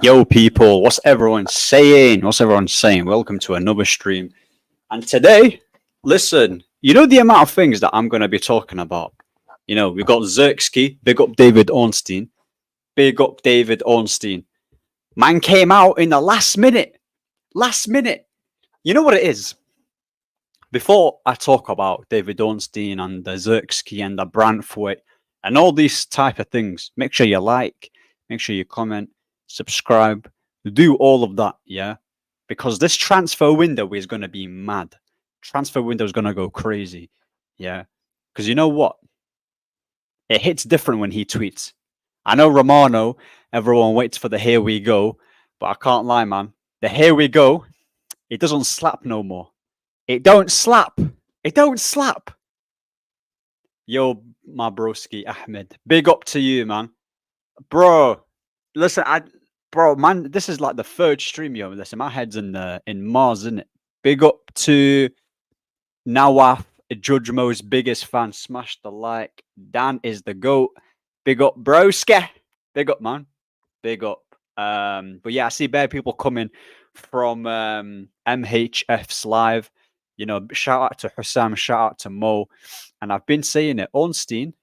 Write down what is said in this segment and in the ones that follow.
Yo, people, what's everyone saying? What's everyone saying? Welcome to another stream. And today, listen, you know the amount of things that I'm going to be talking about. You know, we've got Zirkzee, big up David Ornstein. Big up David Ornstein. Man came out in the last minute. Last minute. You know what it is? Before I talk about David Ornstein and the Zirkzee and the Brantwaite and all these type of things, make sure you like, make sure you comment, subscribe, do all of that, yeah? Because this transfer window is going to be mad. Transfer window is going to go crazy, yeah? Because you know what? It hits different when he tweets. I know Romano, everyone waits for the here we go, but I can't lie, man. The here we go, it doesn't slap no more. It don't slap. It don't slap. Yo, my broski Ahmed, big up to you, man. Bro, listen, man, this is like the third stream, yo. Listen, my head's in Mars, isn't it? Big up to Nawaf, Judge Mo's biggest fan. Smash the like. Dan is the GOAT. Big up, broski. Big up, man. Big up. But yeah, I see bare people coming from MHF's live. You know, shout out to Hussam, shout out to Mo. And I've been saying it. Ornstein,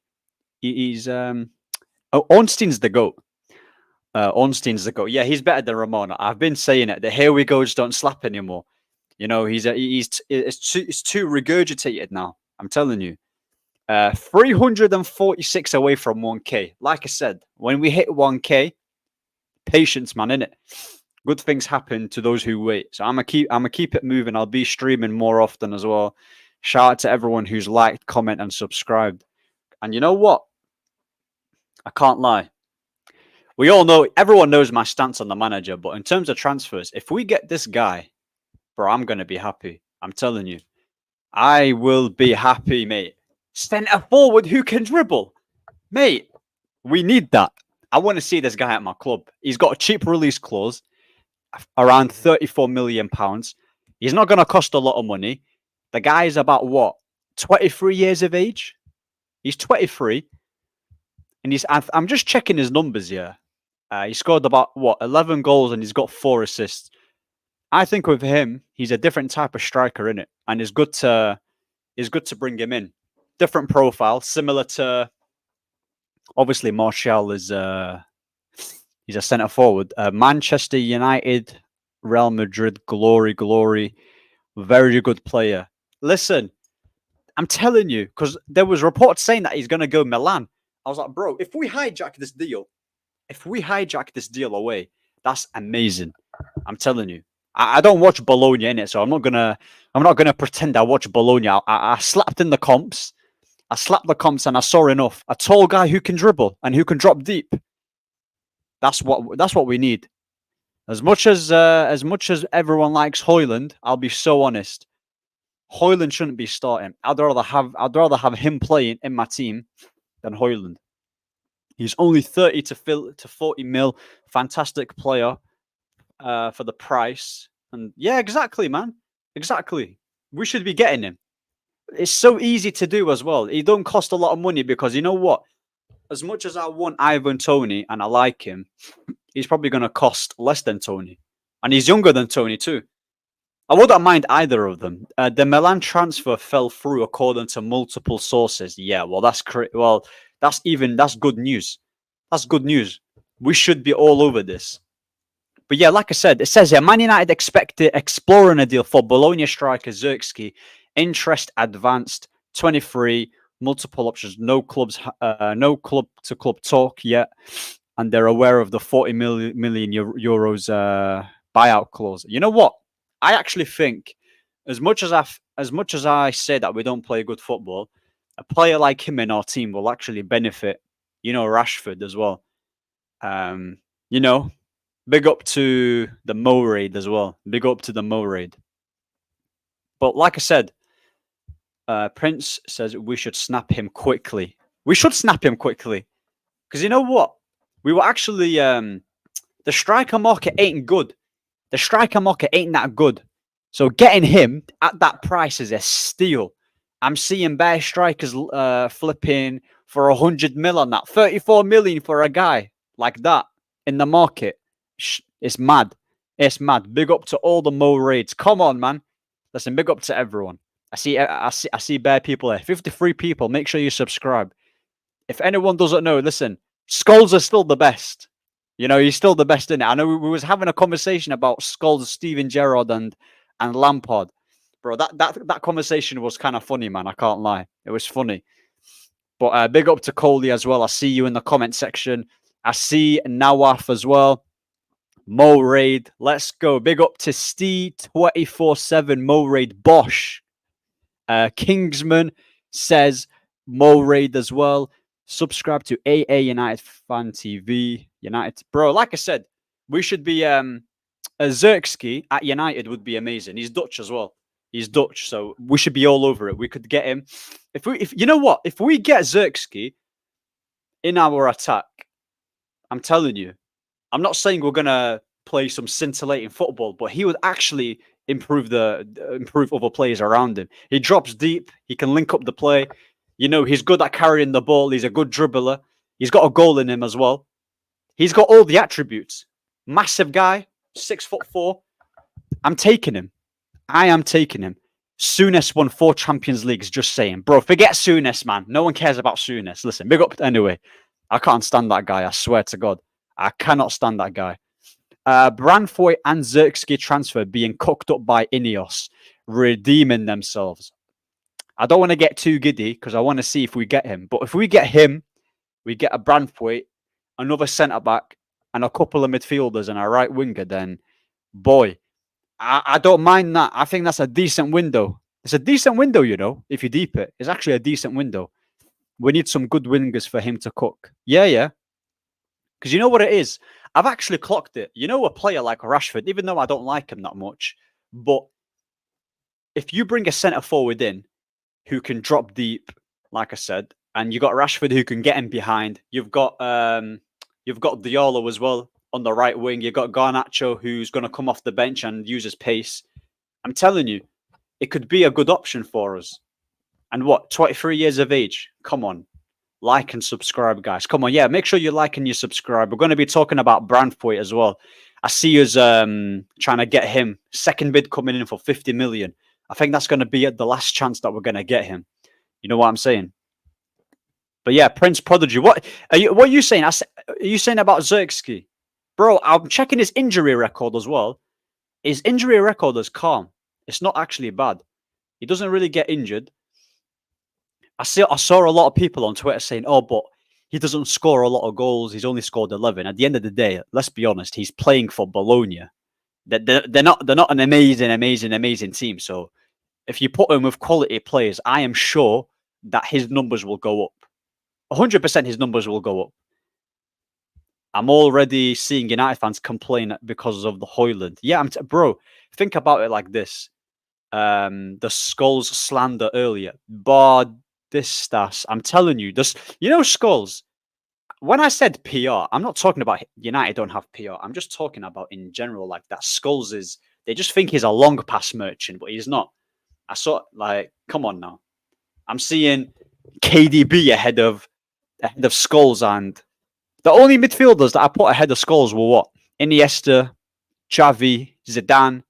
Ornstein's the GOAT. Ornstein's the GOAT. Yeah, he's better than Romano. I've been saying it. The here we goes don't slap anymore. You know, it's too regurgitated now. I'm telling you. 346 away from 1K. Like I said, when we hit 1K, patience, man, innit? Good things happen to those who wait. So I'm gonna keep it moving. I'll be streaming more often as well. Shout out to everyone who's liked, comment, and subscribed. And you know what? I can't lie. We all know, everyone knows my stance on the manager, but in terms of transfers, if we get this guy, bro, I'm gonna be happy. I'm telling you. I will be happy, mate. Centre forward who can dribble. Mate, we need that. I want to see this guy at my club. He's got a cheap release clause, around £34 million. He's not going to cost a lot of money. The guy's about, what, 23 years of age? He's 23. And I'm just checking his numbers here. He scored about, what, 11 goals and he's got 4 assists. I think with him, he's a different type of striker, innit? And it's good to bring him in. Different profile, similar to, obviously, Martial is he's a centre forward. Manchester United, Real Madrid, glory. Very good player. Listen, I'm telling you, because there was reports saying that he's going to go Milan. I was like, bro, if we hijack this deal away, that's amazing. I'm telling you. I don't watch Bologna in it, so I'm not gonna pretend I watch Bologna. I slapped in the comps. I slapped the comps and I saw enough. A tall guy who can dribble and who can drop deep. That's what we need. As much as everyone likes Højlund, I'll be so honest. Højlund shouldn't be starting. I'd rather have him playing in my team than Højlund. He's only 30 to 40 mil. Fantastic player for the price. And yeah, exactly, man. Exactly. We should be getting him. It's so easy to do as well. He don't cost a lot of money because you know what? As much as I want Ivan Toney and I like him, he's probably going to cost less than Toney. And he's younger than Toney too. I wouldn't mind either of them. The Milan transfer fell through according to multiple sources. Yeah, well, that's good news. That's good news. We should be all over this. But yeah, like I said, it says here, Man United exploring a deal for Bologna striker Zirkzee. Interest advanced, 23, multiple options, no club to club talk yet, and they're aware of the 40 million euros buyout clause. You know what? I actually think, as much as I say that we don't play good football, a player like him in our team will actually benefit. You know, Rashford as well. You know, big up to the Mo raid as well. Big up to the Mo raid. But like I said, Prince says we should snap him quickly. We should snap him quickly. Because you know what? We were actually... the striker market ain't good. The striker market ain't that good. So getting him at that price is a steal. I'm seeing bare strikers flipping for 100 mil on that. 34 million for a guy like that in the market. It's mad. It's mad. Big up to all the Mo raids. Come on, man. Listen, big up to everyone. I see bare people there. 53 people. Make sure you subscribe. If anyone doesn't know, listen, Scholes is still the best. You know, he's still the best in it. I know we was having a conversation about Scholes, Steven Gerrard, and Lampard. Bro, that conversation was kind of funny, man. I can't lie. It was funny. But big up to Coley as well. I see you in the comment section. I see Nawaf as well. Mo Raid, let's go. Big up to Steve 24/7 Mo Raid Bosch. Kingsman says Mo Raid as well. Subscribe to AA United Fan TV. United, bro. Like I said, we should be a Zirkzee at United would be amazing. He's Dutch as well. He's Dutch, so we should be all over it. We could get him. If you know what, if we get Zirkzee in our attack, I'm telling you, I'm not saying we're gonna play some scintillating football, but he would actually improve other players around him. He drops deep. He can link up the play. You know, he's good at carrying the ball. He's a good dribbler. He's got a goal in him as well. He's got all the attributes. Massive guy, 6'4". I'm taking him. I am taking him. Souness won 4 Champions Leagues, just saying. Bro, forget Souness, man. No one cares about Souness. Listen, big up anyway. I can't stand that guy, I swear to God. I cannot stand that guy. Brantwaite and Zirkzee transfer being cooked up by Ineos, redeeming themselves. I don't want to get too giddy because I want to see if we get him. But if we get him, we get a Brantwaite, another centre-back, and a couple of midfielders and a right winger, then, boy, I don't mind that. I think that's a decent window. It's a decent window, you know, if you deep it. It's actually a decent window. We need some good wingers for him to cook. Yeah. Because you know what it is? I've actually clocked it. You know, a player like Rashford, even though I don't like him that much, but if you bring a centre forward in who can drop deep, like I said, and you got Rashford who can get him behind, you've got Diallo as well on the right wing. You've got Garnacho who's going to come off the bench and use his pace. I'm telling you, it could be a good option for us. And what, 23 years of age? Come on. Like and subscribe, guys. Come on, yeah, make sure you like and you subscribe. We're going to be talking about Brantwaite as well. I see us trying to get him. Second bid coming in for 50 million. I think that's going to be the last chance that we're going to get him. You know what I'm saying? But yeah, Prince Prodigy. What are you saying? Are you saying about Zirkzee? Bro, I'm checking his injury record as well. His injury record is calm. It's not actually bad. He doesn't really get injured. I saw a lot of people on Twitter saying, "Oh, but he doesn't score a lot of goals. He's only scored 11." At the end of the day, let's be honest. He's playing for Bologna. They're not an amazing team. So if you put him with quality players, I am sure that his numbers will go up. 100% his numbers will go up. I'm already seeing United fans complain because of the Højlund. Yeah, bro, think about it like this. The Scholes slander earlier. Stas, I'm telling you, Scholes, when I said PR, I'm not talking about United don't have PR. I'm just talking about in general, like that Scholes they just think he's a long pass merchant, but he's not. I saw, like, come on now. I'm seeing KDB ahead of Scholes, and the only midfielders that I put ahead of Scholes were what? Iniesta, Xavi, Zidane,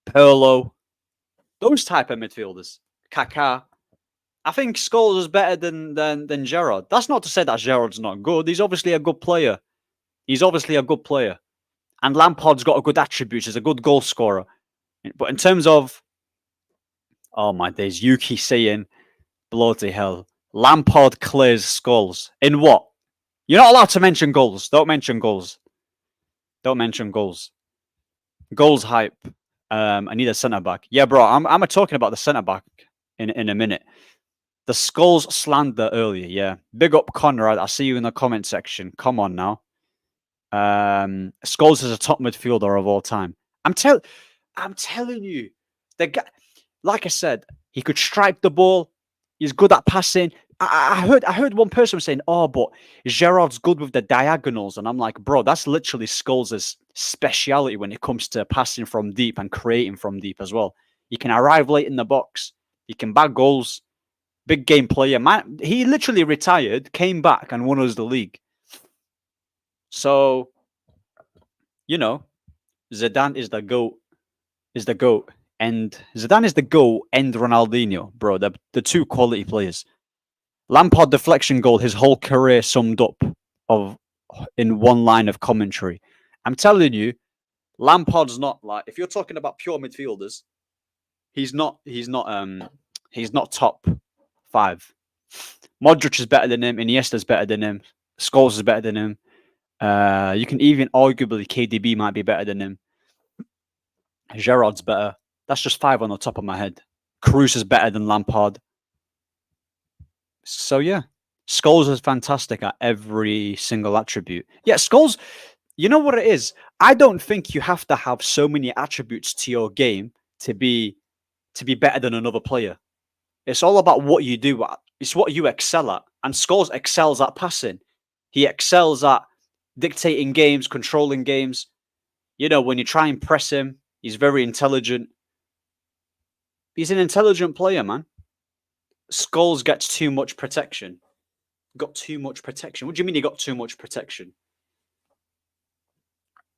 Pirlo, those type of midfielders. Kaká. I think Scholes is better than Gerrard. That's not to say that Gerrard's not good. He's obviously a good player. And Lampard's got a good attributes. He's a good goal scorer. But in terms of, oh my days, Yuki saying, bloody hell, Lampard clears Scholes. In what? You're not allowed to mention goals. Don't mention goals. Goals hype. I need a centre back. Yeah, bro, I'm talking about the centre back in a minute. The Scholes slander earlier, yeah. Big up Conrad. I see you in the comment section. Come on now. Scholes is a top midfielder of all time. I'm telling you, the guy, like I said, he could strike the ball. He's good at passing. I heard one person saying, "Oh, but Gerrard's good with the diagonals," and I'm like, bro, that's literally Scholes' speciality when it comes to passing from deep and creating from deep as well. He can arrive late in the box. He can bag goals. Big game player. Man, he literally retired, came back, and won us the league. So you know, Zidane is the GOAT. Is the GOAT. And Zidane is the GOAT and Ronaldinho, bro. The two quality players. Lampard deflection goal, his whole career summed up of in one line of commentary. I'm telling you, Lampard's not like, if you're talking about pure midfielders, he's not top 5. Modric is better than him, Iniesta's better than him, Scholes is better than him. You can even arguably KDB might be better than him. Gerrard's better. That's just 5 on the top of my head. Cruz is better than Lampard. So yeah, Scholes is fantastic at every single attribute. Yeah, Scholes, you know what it is? I don't think you have to have so many attributes to your game to be better than another player. It's all about what you do. It's what you excel at. And Scholes excels at passing. He excels at dictating games, controlling games. You know, when you try and press him, he's very intelligent. He's an intelligent player, man. Scholes gets too much protection. Got too much protection. What do you mean he got too much protection?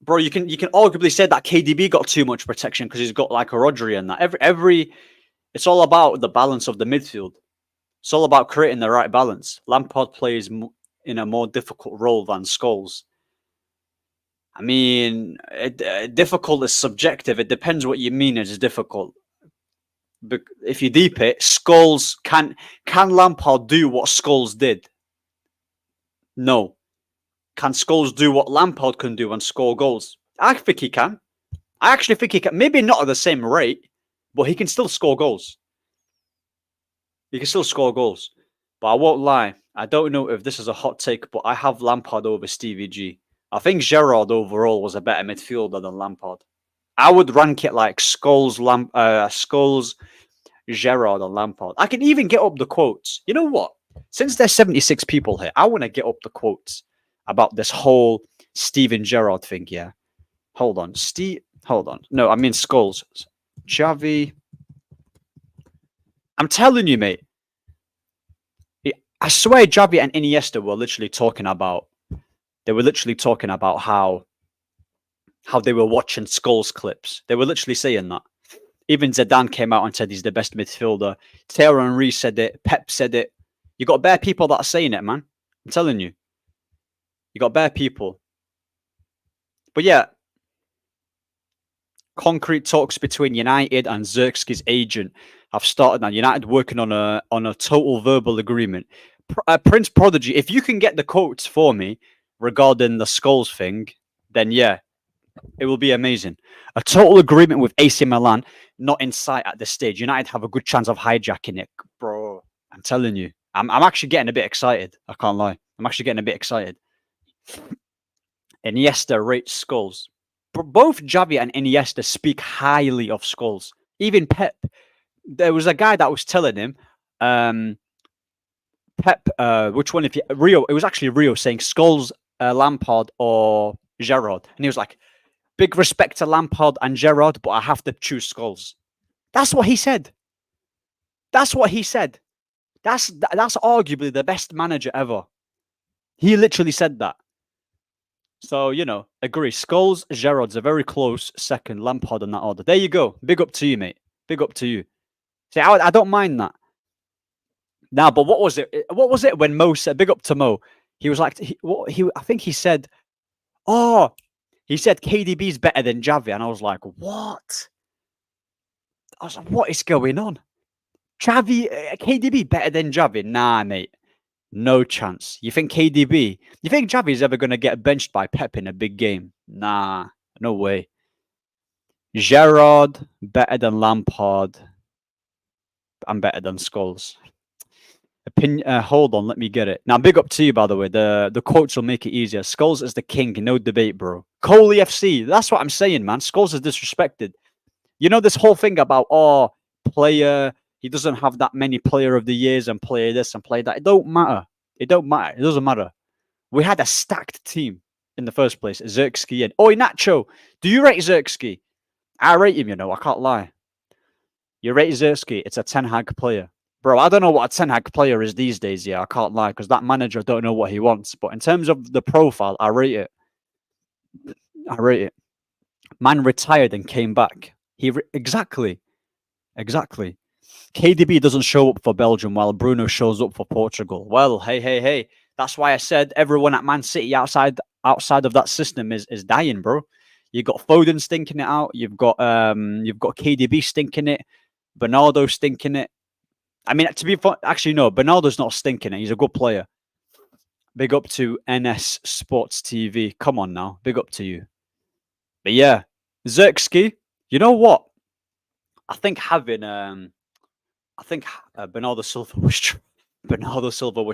Bro, you can arguably say that KDB got too much protection because he's got like a Rodri and that. It's all about the balance of the midfield. It's all about creating the right balance. Lampard plays in a more difficult role than Scholes. I mean, difficult is subjective. It depends what you mean as difficult. But if you deep it, Scholes can Lampard do what Scholes did? No. Can Scholes do what Lampard can do and score goals? I think he can. I actually think he can. Maybe not at the same rate, but he can still score goals. He can still score goals. But I won't lie. I don't know if this is a hot take, but I have Lampard over Stevie G. I think Gerrard overall was a better midfielder than Lampard. I would rank it like Scholes, Gerrard, and Lampard. I can even get up the quotes. You know what? Since there's 76 people here, I want to get up the quotes about this whole Steven Gerrard thing, yeah? Hold on. No, I mean Scholes. Xavi. I'm telling you, mate. I swear Xavi and Iniesta were literally talking about how they were watching Scholes clips. They were literally saying that. Even Zidane came out and said he's the best midfielder. Thierry Henry said it. Pep said it. You got bare people that are saying it, man. I'm telling you. You got bare people. But yeah, concrete talks between United and Zirkzee's agent have started now. United working on a total verbal agreement. Prince Prodigy, if you can get the quotes for me regarding the Scholes thing, then yeah, it will be amazing. A total agreement with AC Milan, not in sight at this stage. United have a good chance of hijacking it. Bro, I'm telling you. I'm actually getting a bit excited. I can't lie. I'm actually getting a bit excited. Iniesta rates Scholes. Both Xavi and Iniesta speak highly of Scholes. Even Pep. There was a guy that was telling him, Pep, which one? Rio. It was actually Rio saying Scholes, Lampard, or Gerrard. And he was like, big respect to Lampard and Gerrard, but I have to choose Scholes. That's what he said. That's what he said. That's arguably the best manager ever. He literally said that. So, you know, agree. Scholes, Gerrard's a very close second. Lampard in that order. There you go. Big up to you, mate. Big up to you. See, I don't mind that. Now, but what was it? What was it when Mo said, big up to Mo? He was like, I think he said, he said KDB's better than Xavi. And I was like, what? I was like, what is going on? KDB better than Xavi? Nah, mate. No chance. You think Xavi's ever going to get benched by Pep in a big game? Nah, no way. Gerrard, better than Lampard. I'm better than Scholes. Hold on, let me get it. Now, big up to you, by the way. The quotes will make it easier. Scholes is the king, no debate, bro. Coley FC, that's what I'm saying, man. Scholes is disrespected. You know this whole thing about, player, he doesn't have that many player of the years and player this and player that. It don't matter. It doesn't matter. We had a stacked team in the first place. Zirkzee and Nacho. Do you rate Zirkzee? I rate him, you know. I can't lie. You rate Zirkzee. It's a Ten Hag player. Bro, I don't know what a Ten Hag player is these days, yeah. I can't lie, because that manager don't know what he wants. But in terms of the profile, I rate it. I rate it. Man retired and came back. Exactly. KDB doesn't show up for Belgium while Bruno shows up for Portugal. Well, hey. That's why I said everyone at Man City outside of that system is dying, bro. You got Foden stinking it out. You've got KDB stinking it. Bernardo stinking it. I mean, to be actually no, Bernardo's not stinking it. He's a good player. Big up to NS Sports TV. Come on now, big up to you. But yeah, Zirkzee. You know what? I think having Bernardo Silva was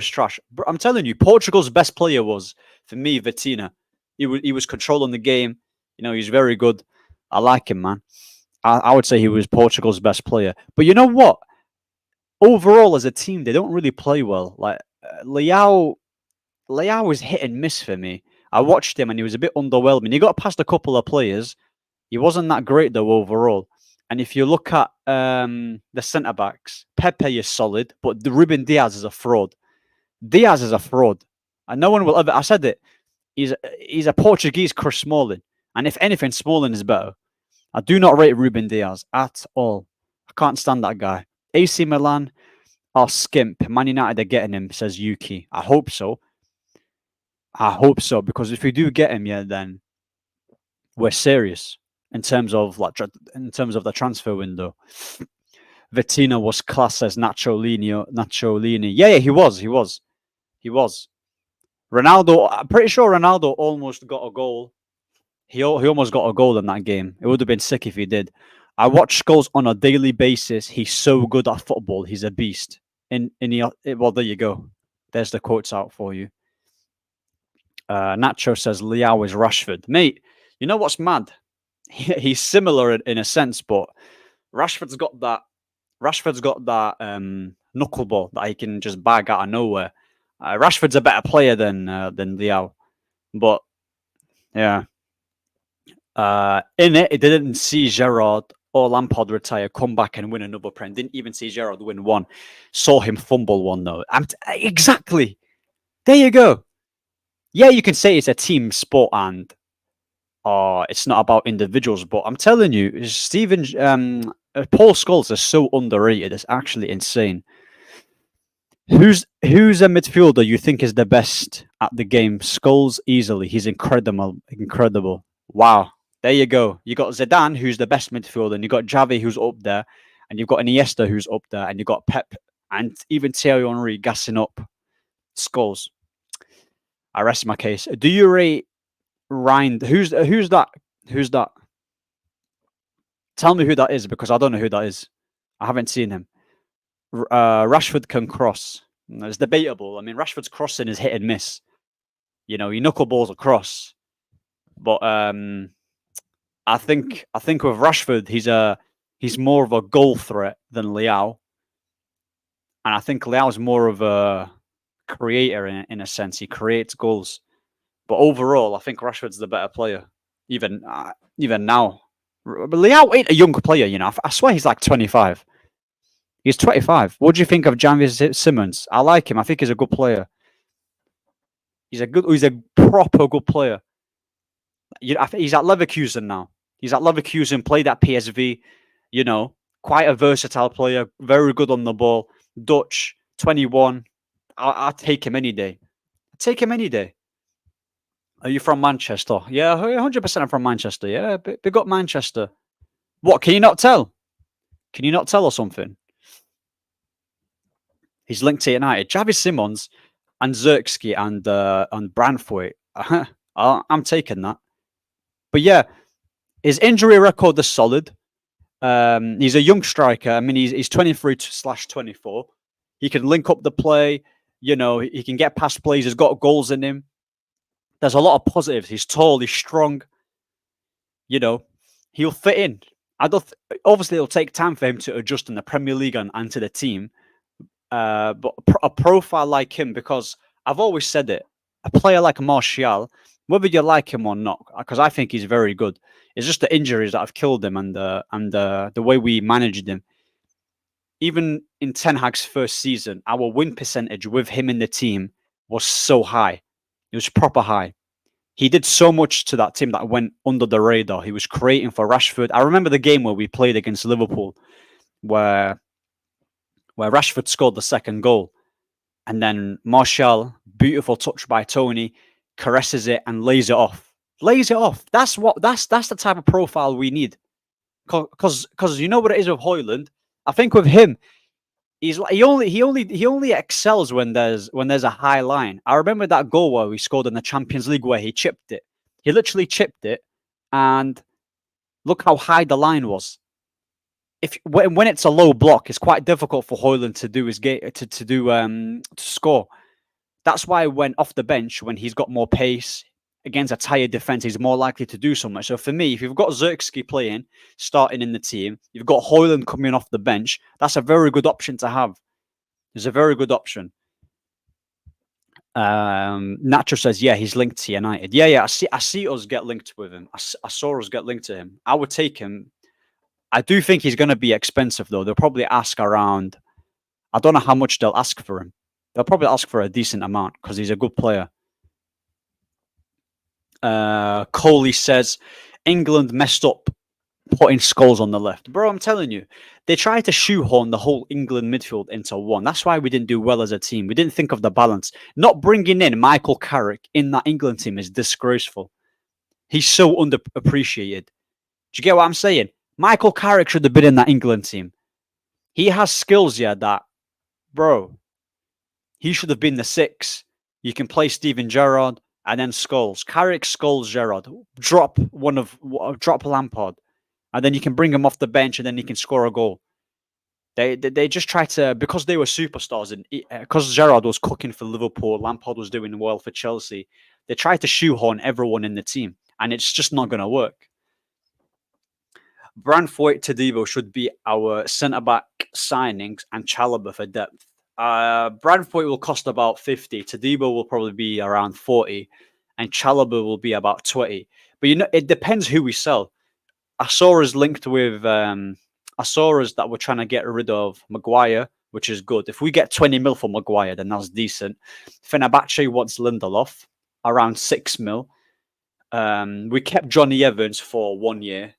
trash. I'm telling you, Portugal's best player was, for me, Vitina. He was controlling the game. You know, he's very good. I like him, man. I would say he was Portugal's best player. But you know what? Overall, as a team, they don't really play well. Like Leao was hit and miss for me. I watched him and he was a bit underwhelming. He got past a couple of players. He wasn't that great though overall. And if you look at the centre backs, Pepe is solid, but the Ruben Diaz is a fraud. And no one will ever. I said it. He's a Portuguese Chris Smalling, and if anything, Smalling is better. I do not rate Ruben Diaz at all. I can't stand that guy. AC Milan are skimp. Man United are getting him, says Yuki. I hope so. Because if we do get him, yeah, then we're serious in terms of the transfer window. Vitina was class as Nacho-Lini. Yeah, he was. Ronaldo, I'm pretty sure Ronaldo almost got a goal. He almost got a goal in that game. It would have been sick if he did. I watch Scholes on a daily basis. He's so good at football. He's a beast. Well, there you go. There's the quotes out for you. Nacho says Leao is Rashford. Mate, you know what's mad? He's similar in a sense, but Rashford's got that knuckleball that he can just bag out of nowhere. Rashford's a better player than Leao, but yeah. In it didn't see Gerrard or Lampard retire, come back and win another Prem. Didn't even see Gerrard win one. Saw him fumble one though. Exactly. There you go. Yeah, you can say it's a team sport and it's not about individuals, but I'm telling you, Paul Scholes is so underrated. It's actually insane. Who's a midfielder you think is the best at the game? Scholes easily. He's incredible. Wow. There you go. You got Zidane, who's the best midfielder, and you got Xavi, who's up there, and you've got Iniesta, who's up there, and you got Pep, and even Thierry Henry gassing up Scholes. I rest my case. Do you rate Rind? Who's that? Tell me who that is, because I don't know who that is. I haven't seen him. Rashford can cross. It's debatable. I mean, Rashford's crossing is hit and miss. You know, he knuckleballs across. But I think with Rashford, he's more of a goal threat than Leao, and I think Leao's more of a creator in a sense. He creates goals, but overall, I think Rashford's the better player. Even now, but Leao ain't a young player. You know, I swear he's like 25. He's 25. What do you think of Javi Simmons? I like him. I think he's a good player. He's a proper good player. He's at Leverkusen now. He's at Leverkusen, played at PSV. You know, quite a versatile player, very good on the ball. Dutch, 21. I'll take him any day. Are you from Manchester? Yeah, 100% I'm from Manchester. Yeah, big up Manchester. What, can you not tell? Can you not tell or something? He's linked to United. Xavi Simons and Zirkzee and Brantwaite. I'm taking that. But yeah, his injury record is solid. He's a young striker. I mean, he's 23/24. He can link up the play. You know, he can get past plays. He's got goals in him. There's a lot of positives. He's tall. He's strong. You know, he'll fit in. Obviously, it'll take time for him to adjust in the Premier League and to the team. But a profile like him, because I've always said it, a player like Martial, whether you like him or not, because I think he's very good, it's just the injuries that have killed him and the way we managed him. Even in Ten Hag's first season, our win percentage with him in the team was so high. It was proper high. He did so much to that team that went under the radar. He was creating for Rashford. I remember the game where we played against Liverpool, where Rashford scored the second goal, and then Martial, beautiful touch by Tony, caresses it and lays it off. Lays it off. That's the type of profile we need. Because you know what it is with Højlund. I think with him, he only excels when there's a high line. I remember that goal where we scored in the Champions League where he chipped it. He literally chipped it, and look how high the line was. When it's a low block, it's quite difficult for Højlund to do his to score. That's why when off the bench, when he's got more pace against a tired defense, he's more likely to do so much. So for me, if you've got Zirkzee playing, starting in the team, you've got Højlund coming off the bench, that's a very good option to have. It's a very good option. Nacho says, yeah, he's linked to United. Yeah, I see us get linked with him. I saw us get linked to him. I would take him. I do think he's going to be expensive, though. They'll probably ask around, I don't know how much they'll ask for him. They'll probably ask for a decent amount because he's a good player. Coley says, England messed up putting Scholes on the left. Bro, I'm telling you, they tried to shoehorn the whole England midfield into one. That's why we didn't do well as a team. We didn't think of the balance. Not bringing in Michael Carrick in that England team is disgraceful. He's so underappreciated. Do you get what I'm saying? Michael Carrick should have been in that England team. He has skills, yeah, that, bro, he should have been the 6. You can play Steven Gerrard and then Scholes. Carrick, Scholes, Gerrard. Drop Lampard. And then you can bring him off the bench and then he can score a goal. They just try to, because they were superstars and because Gerrard was cooking for Liverpool, Lampard was doing well for Chelsea, they tried to shoehorn everyone in the team. And it's just not going to work. Brantwaite Todibo should be our centre-back signings and Chalobah for depth. Brantwaite will cost about 50. Todibo will probably be around 40. And Chalobah will be about 20. But it depends who we sell. I saw us linked with... I saw us that we're trying to get rid of Maguire, which is good. If we get 20 mil for Maguire, then that's decent. Fenerbahce wants Lindelof, around 6 mil. We kept Johnny Evans for 1 year.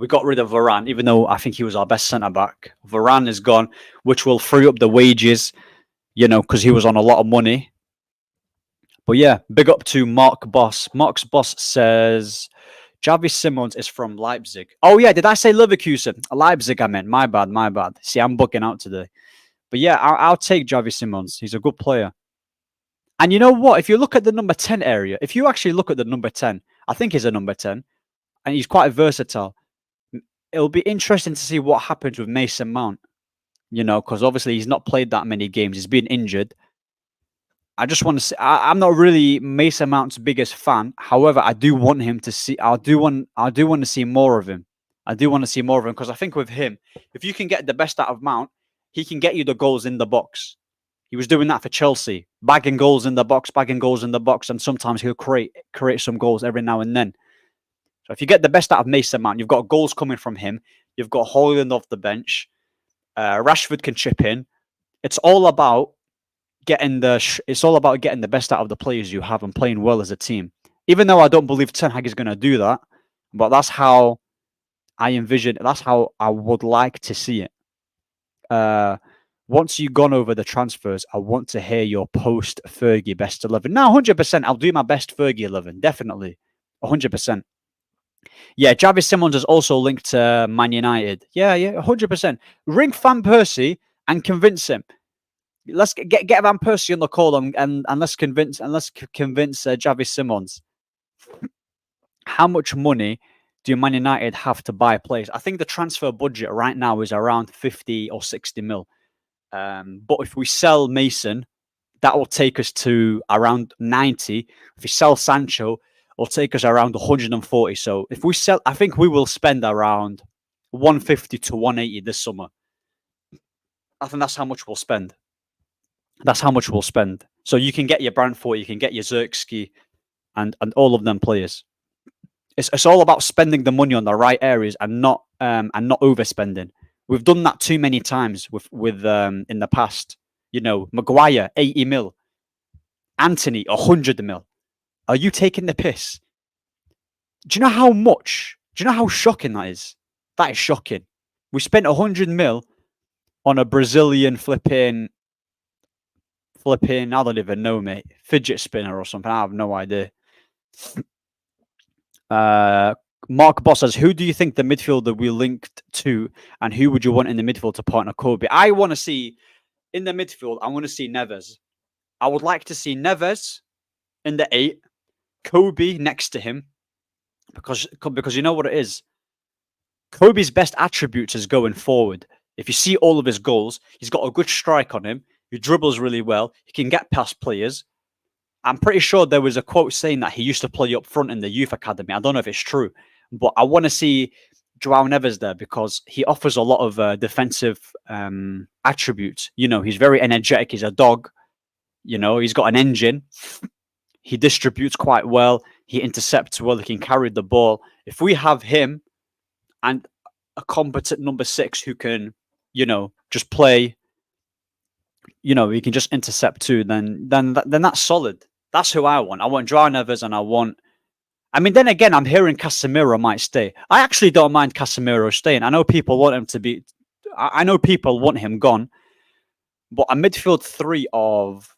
We got rid of Varane, even though I think he was our best centre-back. Varane is gone, which will free up the wages, because he was on a lot of money. But yeah, big up to Mark Boss. Mark's Boss says, Javi Simons is from Leipzig. Oh yeah, did I say Leverkusen? Leipzig, I meant. My bad. See, I'm booking out today. But yeah, I'll take Javi Simons. He's a good player. And you know what? If you look at the number 10 area, if you actually look at the number 10, I think he's a number 10, and he's quite versatile. It'll be interesting to see what happens with Mason Mount, because obviously he's not played that many games. He's been injured. I just want to see. I'm not really Mason Mount's biggest fan. However, I do want him to see. I do want to see more of him. I do want to see more of him because I think with him, if you can get the best out of Mount, he can get you the goals in the box. He was doing that for Chelsea, bagging goals in the box, and sometimes he'll create some goals every now and then. So if you get the best out of Mason Mount, you've got goals coming from him. You've got Højlund off the bench. Rashford can chip in. It's all about getting the best out of the players you have and playing well as a team. Even though I don't believe Ten Hag is going to do that, but that's how I envision. That's how I would like to see it. Once you've gone over the transfers, I want to hear your post Fergie best 11. Now, 100%, I'll do my best Fergie 11. Definitely, 100%. Yeah, Javi Simons is also linked to Man United. Yeah, 100%. Ring Van Persie and convince him. Let's get Van Persie on the call and let's convince Javi Simons. How much money do Man United have to buy players? I think the transfer budget right now is around 50 or 60 mil. But if we sell Mason, that will take us to around 90. If we sell Sancho, it'll take us around 140. So if we sell, I think we will spend around 150 to 180 this summer. I think that's how much we'll spend. So you can get your Brantwaite, you can get your Zirkzee, and all of them players. It's all about spending the money on the right areas and not overspending. We've done that too many times with in the past. Maguire 80 mil, Anthony 100 mil. Are you taking the piss? Do you know how much? Do you know how shocking that is? That is shocking. We spent 100 mil on a Brazilian flipping, I don't even know, mate, fidget spinner or something. I have no idea. Mark Boss says, who do you think the midfielder we linked to, and who would you want in the midfield to partner Kobe? I want to see in the midfield. I want to see Neves. I would like to see Neves in the 8, Kobe next to him, because you know what it is. Kobe's best attributes is going forward. If you see all of his goals, he's got a good strike on him. He dribbles really well. He can get past players. I'm pretty sure there was a quote saying that he used to play up front in the youth academy. I don't know if it's true, but I want to see Joao Neves there because he offers a lot of defensive attributes. You know, he's very energetic. He's a dog. You know, he's got an engine. He distributes quite well. He intercepts well. He can carry the ball. If we have him and a competent number 6 who can, you know, just play, you know, he can just intercept too, then that's solid. That's who I want. I want Joao Neves and I want... I mean, then again, I'm hearing Casemiro might stay. I actually don't mind Casemiro staying. I know people want him to be... I know people want him gone. But a midfield 3 of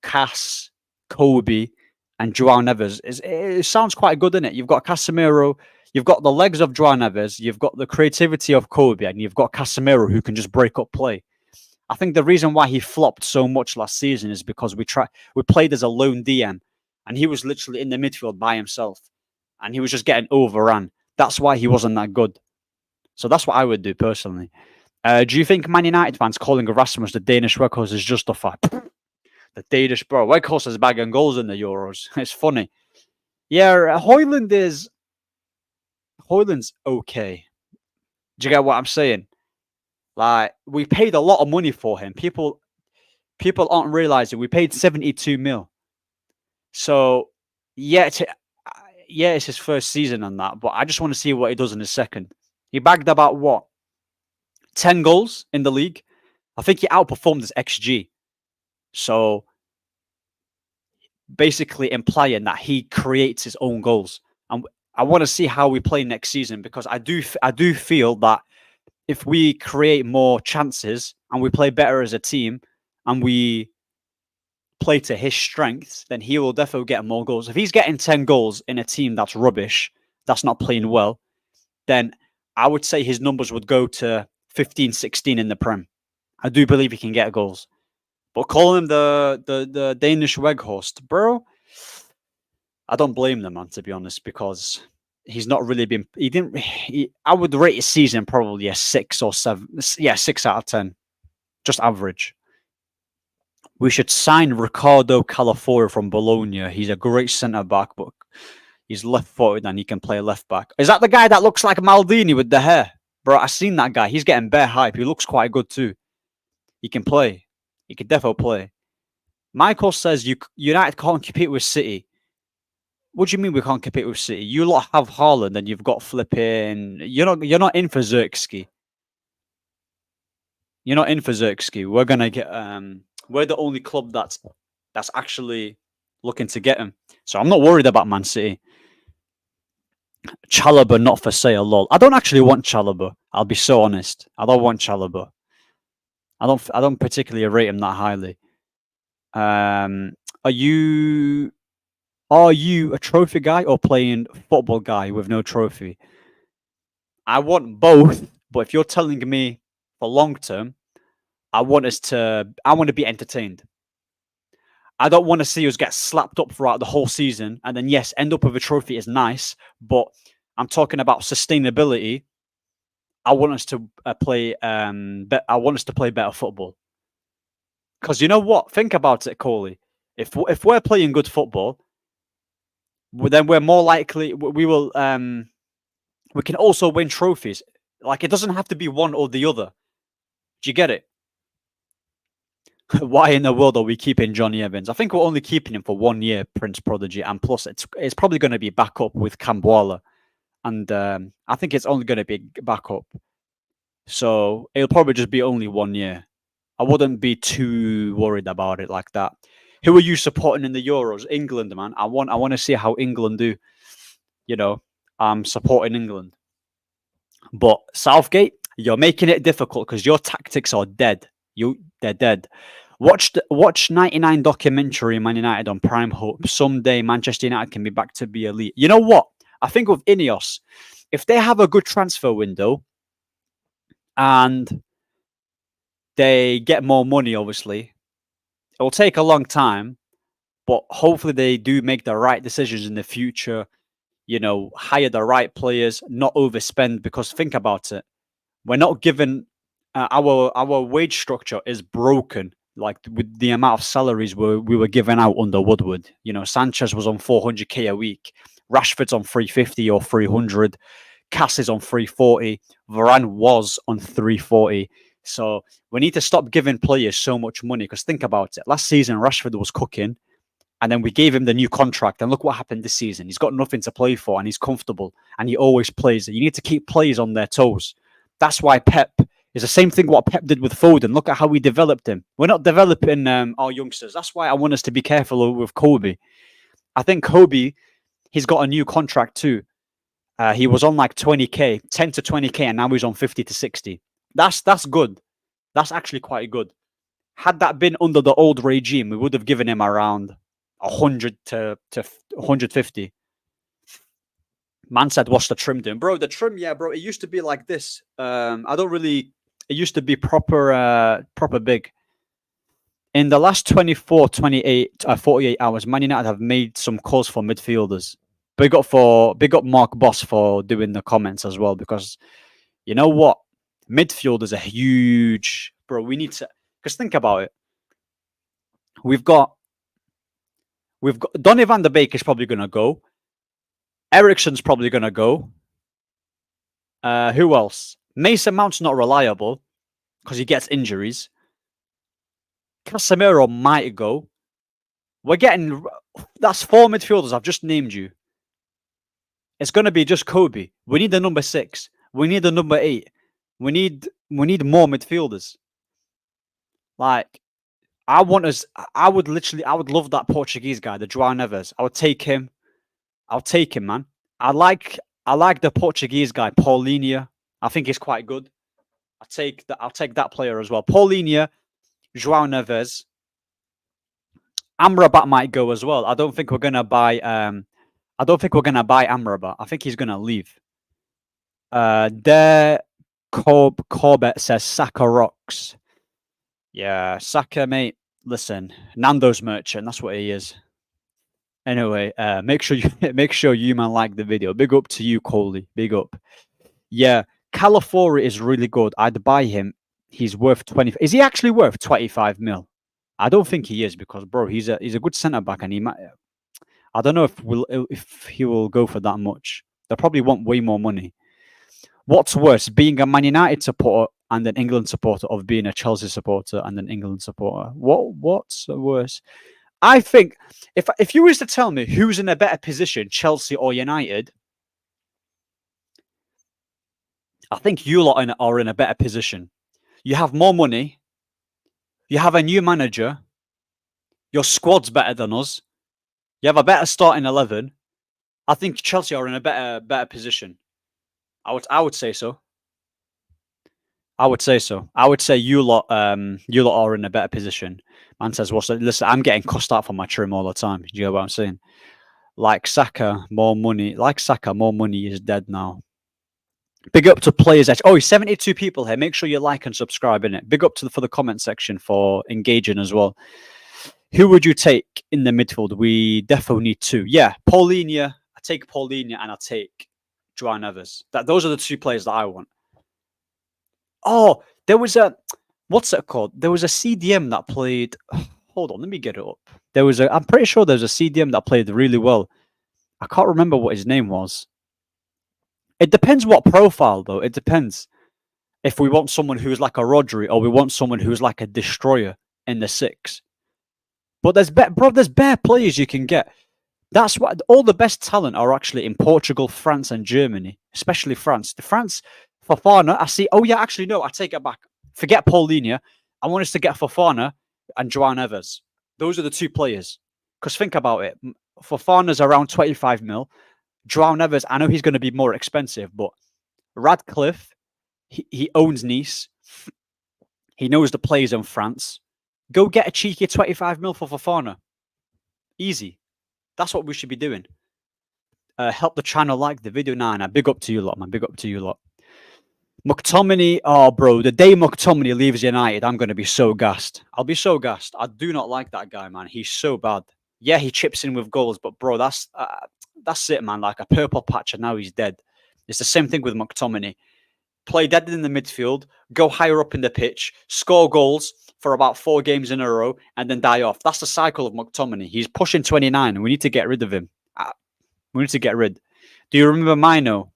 Cas, Kobe, and Joao Neves, it sounds quite good, innit? You've got Casemiro, you've got the legs of Joao Neves, you've got the creativity of Kobe, and you've got Casemiro who can just break up play. I think the reason why he flopped so much last season is because we played as a lone DM, and he was literally in the midfield by himself, and he was just getting overrun. That's why he wasn't that good. So that's what I would do personally. Do you think Man United fans calling Erasmus the Danish workhorse is justified? The Danish bro, workhorse is bagging goals in the Euros. It's funny. Yeah, Højlund's okay. Do you get what I'm saying? Like, we paid a lot of money for him. People aren't realizing we paid 72 mil. So, yeah, it's his first season on that, but I just want to see what he does in his second. He bagged about, what, 10 goals in the league? I think he outperformed his XG. So, basically implying that he creates his own goals. And I want to see how we play next season because I do feel that if we create more chances and we play better as a team and we play to his strengths, then he will definitely get more goals. If he's getting 10 goals in a team that's rubbish, that's not playing well, then I would say his numbers would go to 15, 16 in the Prem. I do believe he can get goals. But calling him the Danish Weghorst, bro, I don't blame the man, to be honest, because he's not really been... I would rate his season probably a 6 or 7. Yeah, 6 out of 10. Just average. We should sign Riccardo Calafiori from Bologna. He's a great centre-back, but he's left-footed and he can play left-back. Is that the guy that looks like Maldini with the hair? Bro, I've seen that guy. He's getting bare hype. He looks quite good too. He can play. He can definitely play. Michael says United can't compete with City. What do you mean we can't compete with City? You lot have Haaland and you've got flipping... You're not in for Zirkzee. You're not in for Zirkzee. We're going to get... We're the only club that's actually looking to get him. So I'm not worried about Man City. Chalobah not for sale, lol. I don't actually want Chalobah. I'll be so honest. I don't want Chalobah. I don't particularly rate him that highly. Are you a trophy guy or playing football guy with no trophy? I want both, but if you're telling me for long term, I want to be entertained. I don't want to see us get slapped up throughout the whole season and then, yes, end up with a trophy is nice, but I'm talking about sustainability. I want us to play better football. Because you know what? Think about it, Coley. If we're playing good football, then we're more likely we can also win trophies. Like, it doesn't have to be one or the other. Do you get it? Why in the world are we keeping Johnny Evans? I think we're only keeping him for 1 year, Prince Prodigy, and plus it's probably going to be backup with Cambuala, and I think it's only going to be backup. So it'll probably just be only 1 year. I wouldn't be too worried about it like that. Who are you supporting in the Euros? England, man. I want to see how England do. You know, I'm supporting England. But Southgate, you're making it difficult because your tactics are dead. They're dead. Watch 99 documentary Man United on Prime. Hope someday Manchester United can be back to be elite. You know what? I think with Ineos, if they have a good transfer window and they get more money, obviously, it will take a long time, but hopefully they do make the right decisions in the future. You know, hire the right players, not overspend. Because think about it, we're not given our wage structure is broken. Like with the amount of salaries we were given out under Woodward. You know, Sanchez was on 400k a week, Rashford's on 350 or 300, Cass is on 340, Varane was on 340. So we need to stop giving players so much money. Because think about it, last season Rashford was cooking, and then we gave him the new contract, and look what happened this season. He's got nothing to play for, and he's comfortable, and he always plays. You need to keep players on their toes. That's why Pep is the same thing what Pep did with Foden. Look at how we developed him. We're not developing our youngsters. That's why I want us to be careful with Kobe. I think Kobe, he's got a new contract too. He was on like 20k, 10 to 20k, and now he's on 50 to 60. That's good. That's actually quite good. Had that been under the old regime, we would have given him around 100 to 150. Man said, what's the trim doing? Bro, the trim, yeah, bro, it used to be like this. It used to be proper big. In the last 24, 28, 48 hours, Man United have made some calls for midfielders. Big up Mark Boss for doing the comments as well, because you know what? Midfield is a huge, bro, we need to, because think about it. We've got Donny van de Beek is probably going to go. Eriksen's probably going to go. Who else? Mason Mount's not reliable because he gets injuries. Casemiro might go. That's 4 midfielders I've just named you. It's going to be just Kobe. We need the number 6. We need the number 8. We need more midfielders. Like, I would love that Portuguese guy, the João Neves. I would take him. I'll take him, man. I like the Portuguese guy, Paulinho. I think he's quite good. I'll take that player as well. Paulinho, João Neves. Amrabat might go as well. I don't think we're gonna buy Amrabat. I think he's gonna leave. Corbett says Saka rocks. Yeah, Saka, mate. Listen, Nando's merchant. That's what he is. Anyway, make sure you man like the video. Big up to you, Coley. Big up. Yeah, Calafiori is really good. I'd buy him. He's worth 20. Is he actually worth 25 mil? I don't think he is, because bro, he's a good centre back, and he might. I don't know if he will go for that much. They'll probably want way more money. What's worse, being a Man United supporter and an England supporter, of being a Chelsea supporter and an England supporter? What's worse? I think if you was to tell me who's in a better position, Chelsea or United, I think you lot are in a better position. You have more money. You have a new manager. Your squad's better than us. You have a better starting 11. I think Chelsea are in a better position. I would say so. I would say you lot are in a better position. Man says, listen, I'm getting cussed out for my trim all the time. Do you know what I'm saying? Like Saka, more money is dead now. Big up to players. Oh, 72 people here. Make sure you like and subscribe, innit? Big up for the comment section for engaging as well. Who would you take in the midfield? We definitely need 2. Yeah, Paulinho. I take Paulinho, and I take João Neves. Those are the 2 players that I want. Oh, there was what's it called? There was a CDM that played. Hold on, let me get it up. I'm pretty sure there's a CDM that played really well. I can't remember what his name was. It depends what profile, though. It depends if we want someone who's like a Rodri, or we want someone who's like a destroyer in the 6. But there's bare players you can get. That's what all the best talent are actually in Portugal, France, and Germany, especially France. Fofana, I see. Oh yeah, actually no, I take it back. Forget Paulinho. I want us to get Fofana and João Neves. Those are the two players. Because think about it. Fofana's around 25 mil. Joao Neves, I know he's going to be more expensive, but Radcliffe, he owns Nice. He knows the players in France. Go get a cheeky 25 mil for Fofana. Easy. That's what we should be doing. Help the channel, like the video. Nah, big up to you lot, man. Big up to you lot. McTominay, oh, bro, the day McTominay leaves United, I'm going to be so gassed. I'll be so gassed. I do not like that guy, man. He's so bad. Yeah, he chips in with goals, but, bro, that's it, man. Like a purple patch, and now he's dead. It's the same thing with McTominay. Play dead in the midfield, go higher up in the pitch, score goals for about 4 games in a row, and then die off. That's the cycle of McTominay. He's pushing 29, and we need to get rid of him. We need to get rid. Do you remember Mino?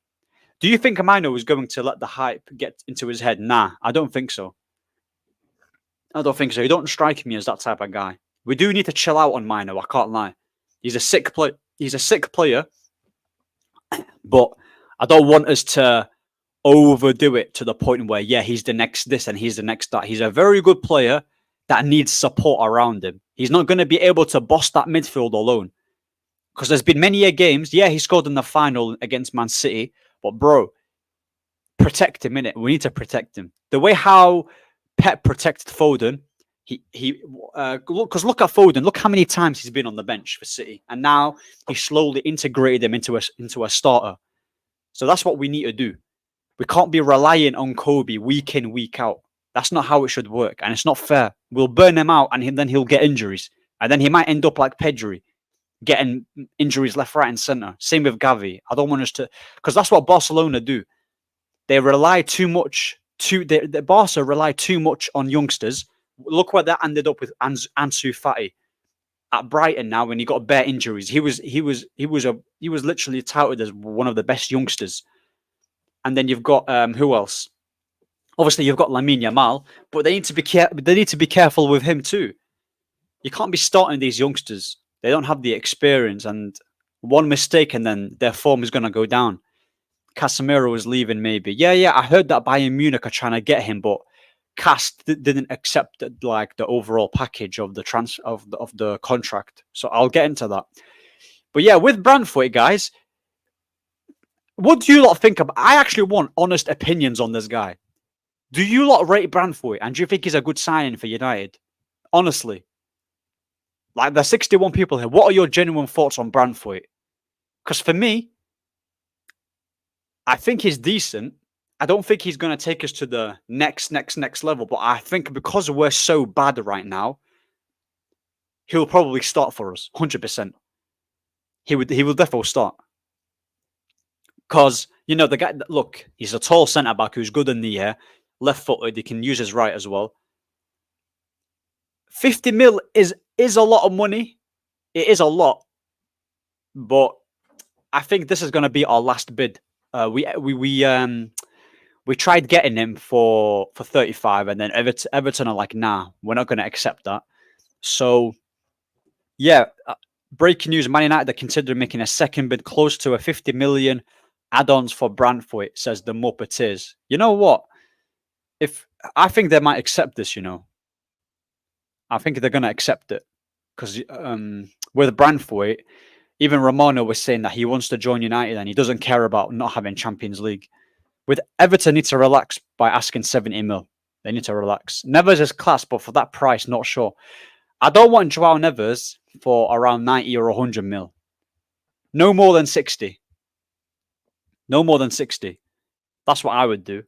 Do you think Mino is going to let the hype get into his head? Nah, I don't think so. I don't think so. He don't strike me as that type of guy. We do need to chill out on Mino, I can't lie. He's a sick player, but I don't want us to overdo it to the point where, yeah, he's the next this and he's the next that. He's a very good player that needs support around him. He's not going to be able to boss that midfield alone. Because there's been many games. Yeah, he scored in the final against Man City. But, bro, protect him, innit? We need to protect him. The way how Pep protected Foden, because look at Foden. Look how many times he's been on the bench for City. And now he slowly integrated him into a starter. So that's what we need to do. We can't be relying on Kobe week in, week out. That's not how it should work. And it's not fair. We'll burn him out and then he'll get injuries. And then he might end up like Pedri, getting injuries left, right, and centre. Same with Gavi. I don't want us to, because that's what Barcelona do. They rely too much. The Barca rely too much on youngsters. Look where that ended up with Ansu Fati at Brighton. Now, when he got bare injuries, he was literally touted as one of the best youngsters. And then you've got who else? Obviously, you've got Lamine Yamal, but they need to be careful with him too. You can't be starting these youngsters. They don't have the experience, and one mistake and then their form is going to go down. Casemiro is leaving, maybe. Yeah. I heard that Bayern Munich are trying to get him, but Cast didn't accept the overall package of the of the contract. So I'll get into that. But yeah, with Brantwaite, guys, what do you lot think about? I actually want honest opinions on this guy. Do you lot rate Brantwaite, and do you think he's a good signing for United? Honestly. Like, there's 61 people here. What are your genuine thoughts on Brantwaite? Because for me, I think he's decent. I don't think he's going to take us to the next level. But I think because we're so bad right now, he'll probably start for us, 100%. He will definitely start. Because, the guy, look, he's a tall centre-back who's good in the air, left-footed, he can use his right as well. 50 mil is a lot of money. It is a lot. But I think this is going to be our last bid. We tried getting him for 35, and then Everton are like, nah, we're not going to accept that. So, yeah, breaking news, Man United are considering making a second bid close to a 50 million add-ons for Brantwaite, says the Muppeteers. You know what? I think they might accept this, I think they're going to accept it. Because with Brantwaite, even Romano was saying that he wants to join United and he doesn't care about not having Champions League. With Everton, need to relax by asking 70 mil. They need to relax. Neves is class, but for that price, not sure. I don't want Joao Neves for around 90 or 100 mil. No more than 60. No more than 60. That's what I would do.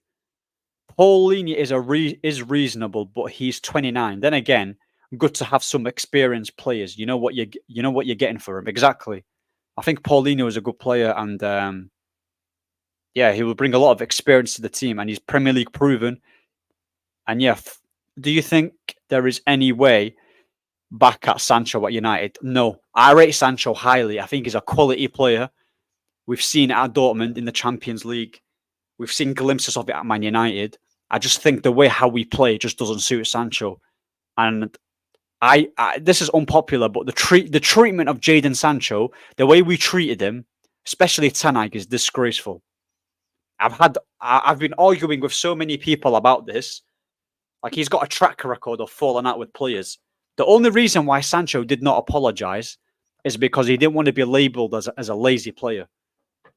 Paulinho is reasonable, but he's 29. Then again, good to have some experienced players. You know what you're getting for him. Exactly. I think Paulinho is a good player, and yeah, he will bring a lot of experience to the team, and he's Premier League proven. And yeah, do you think there is any way back at Sancho at United? No, I rate Sancho highly. I think he's a quality player. We've seen it at Dortmund in the Champions League. We've seen glimpses of it at Man United. I just think the way how we play just doesn't suit Sancho. And I this is unpopular, but the treatment of Jadon Sancho, the way we treated him, especially Ten Hag, is disgraceful. I've been arguing with so many people about this. Like, he's got a track record of falling out with players. The only reason why Sancho did not apologise is because he didn't want to be labelled as a lazy player.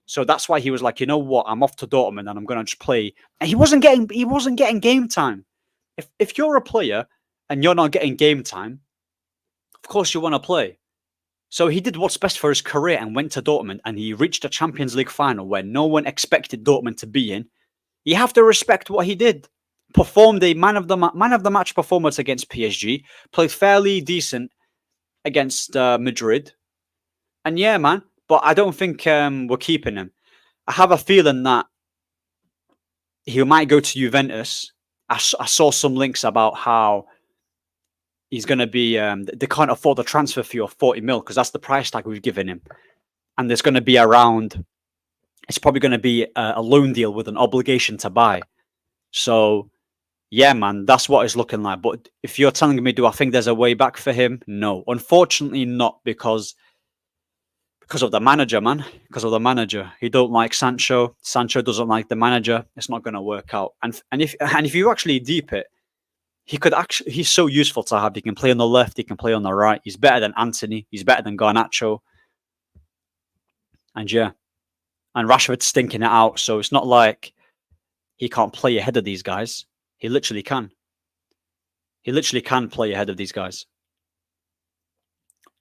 So that's why he was like, you know what, I'm off to Dortmund and I'm going to just play. And he wasn't getting game time. If you're a player and you're not getting game time, of course you want to play. So he did what's best for his career and went to Dortmund, and he reached a Champions League final where no one expected Dortmund to be in. You have to respect what he did. Performed a man of the match performance against PSG, played fairly decent against Madrid. And yeah, man, but I don't think we're keeping him. I have a feeling that he might go to Juventus. I saw some links about how he's going to be, they can't afford the transfer fee of 40 mil because that's the price tag we've given him. And there's going to be it's probably going to be a loan deal with an obligation to buy. So, yeah, man, that's what it's looking like. But if you're telling me, do I think there's a way back for him? No, unfortunately not, because of the manager, man. Because of the manager. He don't like Sancho. Sancho doesn't like the manager. It's not going to work out. And if you actually deep it, he's so useful to have. He can play on the left. He can play on the right. He's better than Anthony. He's better than Garnacho. And yeah. And Rashford's stinking it out. So it's not like he can't play ahead of these guys. He literally can. He literally can play ahead of these guys.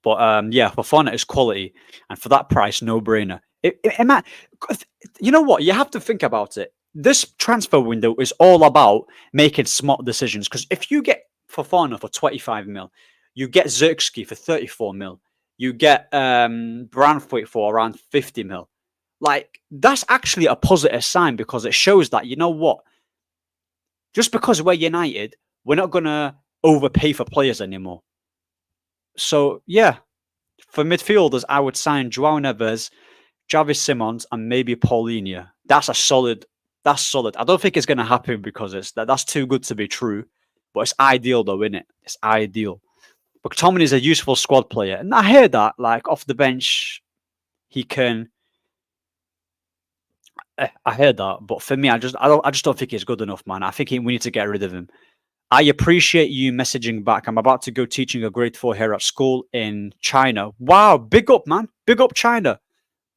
But yeah, Fofana is quality. And for that price, no-brainer. You know what? You have to think about it. This transfer window is all about making smart decisions. Because if you get Fofana for 25 mil, you get Zirkzee for 34 mil, you get Brantwaite for around 50 mil. Like, that's actually a positive sign because it shows that, you know what? Just because we're United, we're not going to overpay for players anymore. So, yeah, for midfielders, I would sign João Neves, Javi Simons, and maybe Paulinho. That's solid. I don't think it's going to happen because that's too good to be true. But it's ideal, though, isn't it? It's ideal. But McTominay is a useful squad player. And I hear that, like, off the bench, he can... I heard that, but for me, I just don't think he's good enough, man. I think we need to get rid of him. I appreciate you messaging back. I'm about to go teaching a grade 4 here at school in China. Wow, big up, man. Big up China.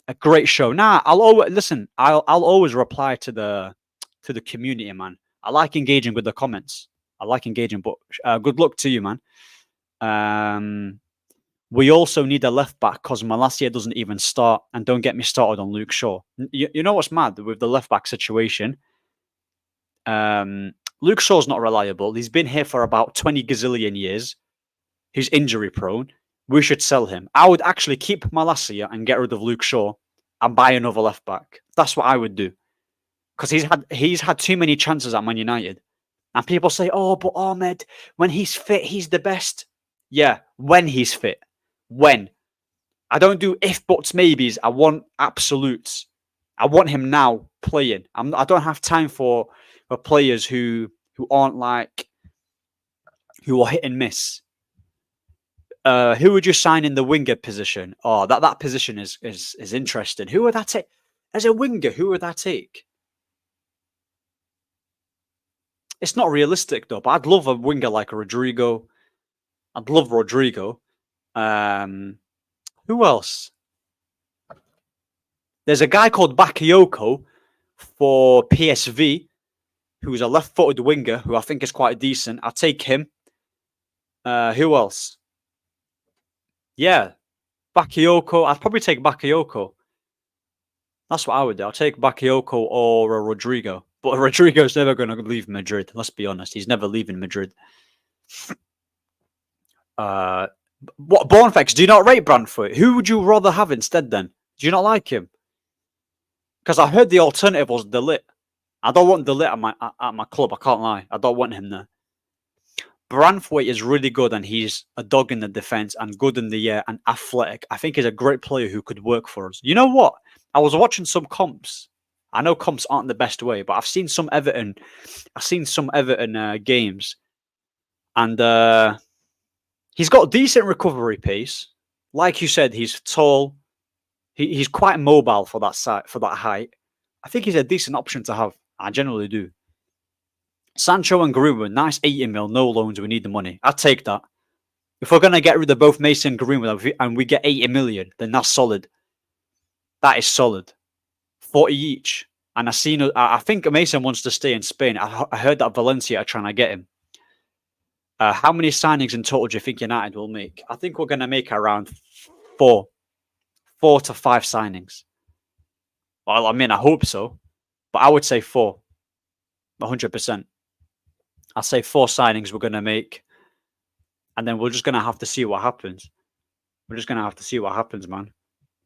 A great show. Nah, I'll always reply to the community, man. I like engaging with the comments. I like engaging, but good luck to you, man. We also need a left back because Malacia doesn't even start, and don't get me started on Luke Shaw. You know what's mad with the left back situation? Luke Shaw's not reliable. He's been here for about 20 gazillion years. He's injury prone. We should sell him. I would actually keep Malacia and get rid of Luke Shaw and buy another left back. That's what I would do. Because he's had too many chances at Man United. And people say, oh, but Ahmed, when he's fit, he's the best. Yeah, when he's fit. When. I don't do if, buts, maybes. I want absolutes. I want him now playing. I don't have time for players who aren't who are hit and miss. Who would you sign in the winger position? Oh, that position is interesting. Who would that take? As a winger, who would that take? It's not realistic though, but I'd love a winger like Rodrigo. I'd love Rodrigo. Who else? There's a guy called Bakayoko for PSV, who's a left-footed winger, who I think is quite decent. I'll take him. Who else? Yeah, Bakayoko. I'd probably take Bakayoko. That's what I would do. I'll take Bakayoko or Rodrigo. But Rodrigo's never going to leave Madrid. Let's be honest. He's never leaving Madrid. What Bornfex? Do you not rate Brantwaite? Who would you rather have instead then? Do you not like him? Because I heard the alternative was De Ligt. I don't want De Ligt at my club. I can't lie. I don't want him there. Brantwaite is really good and he's a dog in the defense and good in the air and athletic. I think he's a great player who could work for us. You know what? I was watching some comps. I know comps aren't the best way, but I've seen some Everton. Games, and he's got decent recovery pace. Like you said, he's tall. He's quite mobile for that height. I think he's a decent option to have. I generally do. Sancho and Greenwood, nice 80 mil, no loans. We need the money. I'd take that. If we're gonna get rid of both Mason and Greenwood and we get 80 million, then that's solid. That is solid. 40 each. And I think Mason wants to stay in Spain. I heard that Valencia are trying to get him. How many signings in total do you think United will make? I think we're going to make around 4 to 5 signings. Well, I mean, I hope so, but I would say 4, 100%. I'll say 4 signings we're going to make, and then we're just going to have to see what happens. We're just going to have to see what happens, man.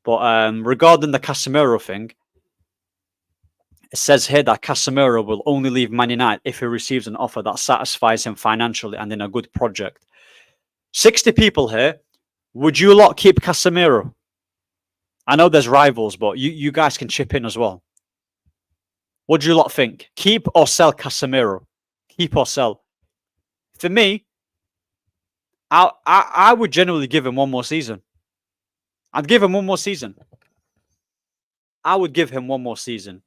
But regarding the Casemiro thing, it says here that Casemiro will only leave Man United if he receives an offer that satisfies him financially and in a good project. 60 people here. Would you lot keep Casemiro? I know there's rivals, but you guys can chip in as well. What do you lot think? Keep or sell Casemiro? Keep or sell? For me, I would generally give him one more season. I'd give him one more season. I would give him one more season.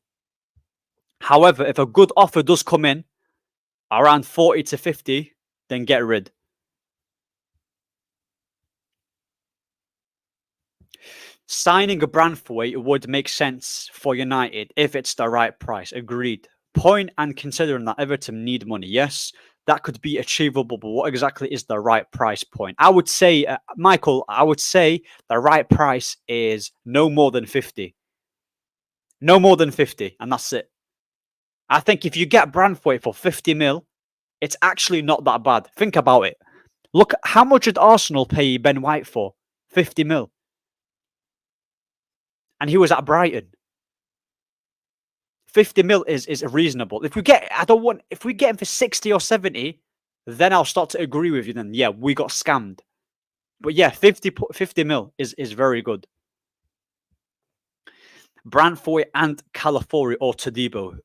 However, if a good offer does come in, around 40 to 50, then get rid. Signing a Brantwaite would make sense for United if it's the right price. Agreed. Point and considering that Everton need money. Yes, that could be achievable, but what exactly is the right price point? I would say, Michael, I would say the right price is no more than 50. No more than 50, and that's it. I think if you get Brantwaite for 50 mil, it's actually not that bad. Think about it. Look, how much did Arsenal pay Ben White for? 50 mil. And he was at Brighton. 50 mil is reasonable. If we get him for 60 or 70, then I'll start to agree with you. Then yeah, we got scammed. But yeah, 50 mil is very good. Brantwaite and Calafiori or Todibo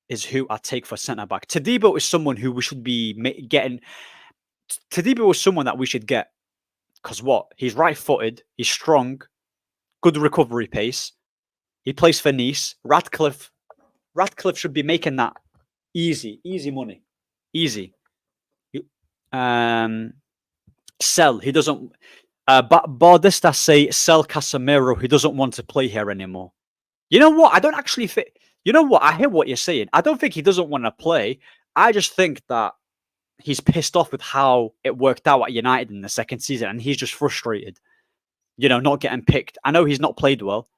is who I take for centre back. Todibo is someone who we should be getting. Todibo is someone that we should get because what? He's right-footed. He's strong. Good recovery pace. He plays for Nice. Radcliffe should be making that easy money. Easy. Sell. He doesn't. Bautista say sell Casemiro. He doesn't want to play here anymore. You know what? I don't actually think. You know what? I hear what you're saying. I don't think he doesn't want to play. I just think that he's pissed off with how it worked out at United in the second season, and he's just frustrated. You know, not getting picked. I know he's not played well.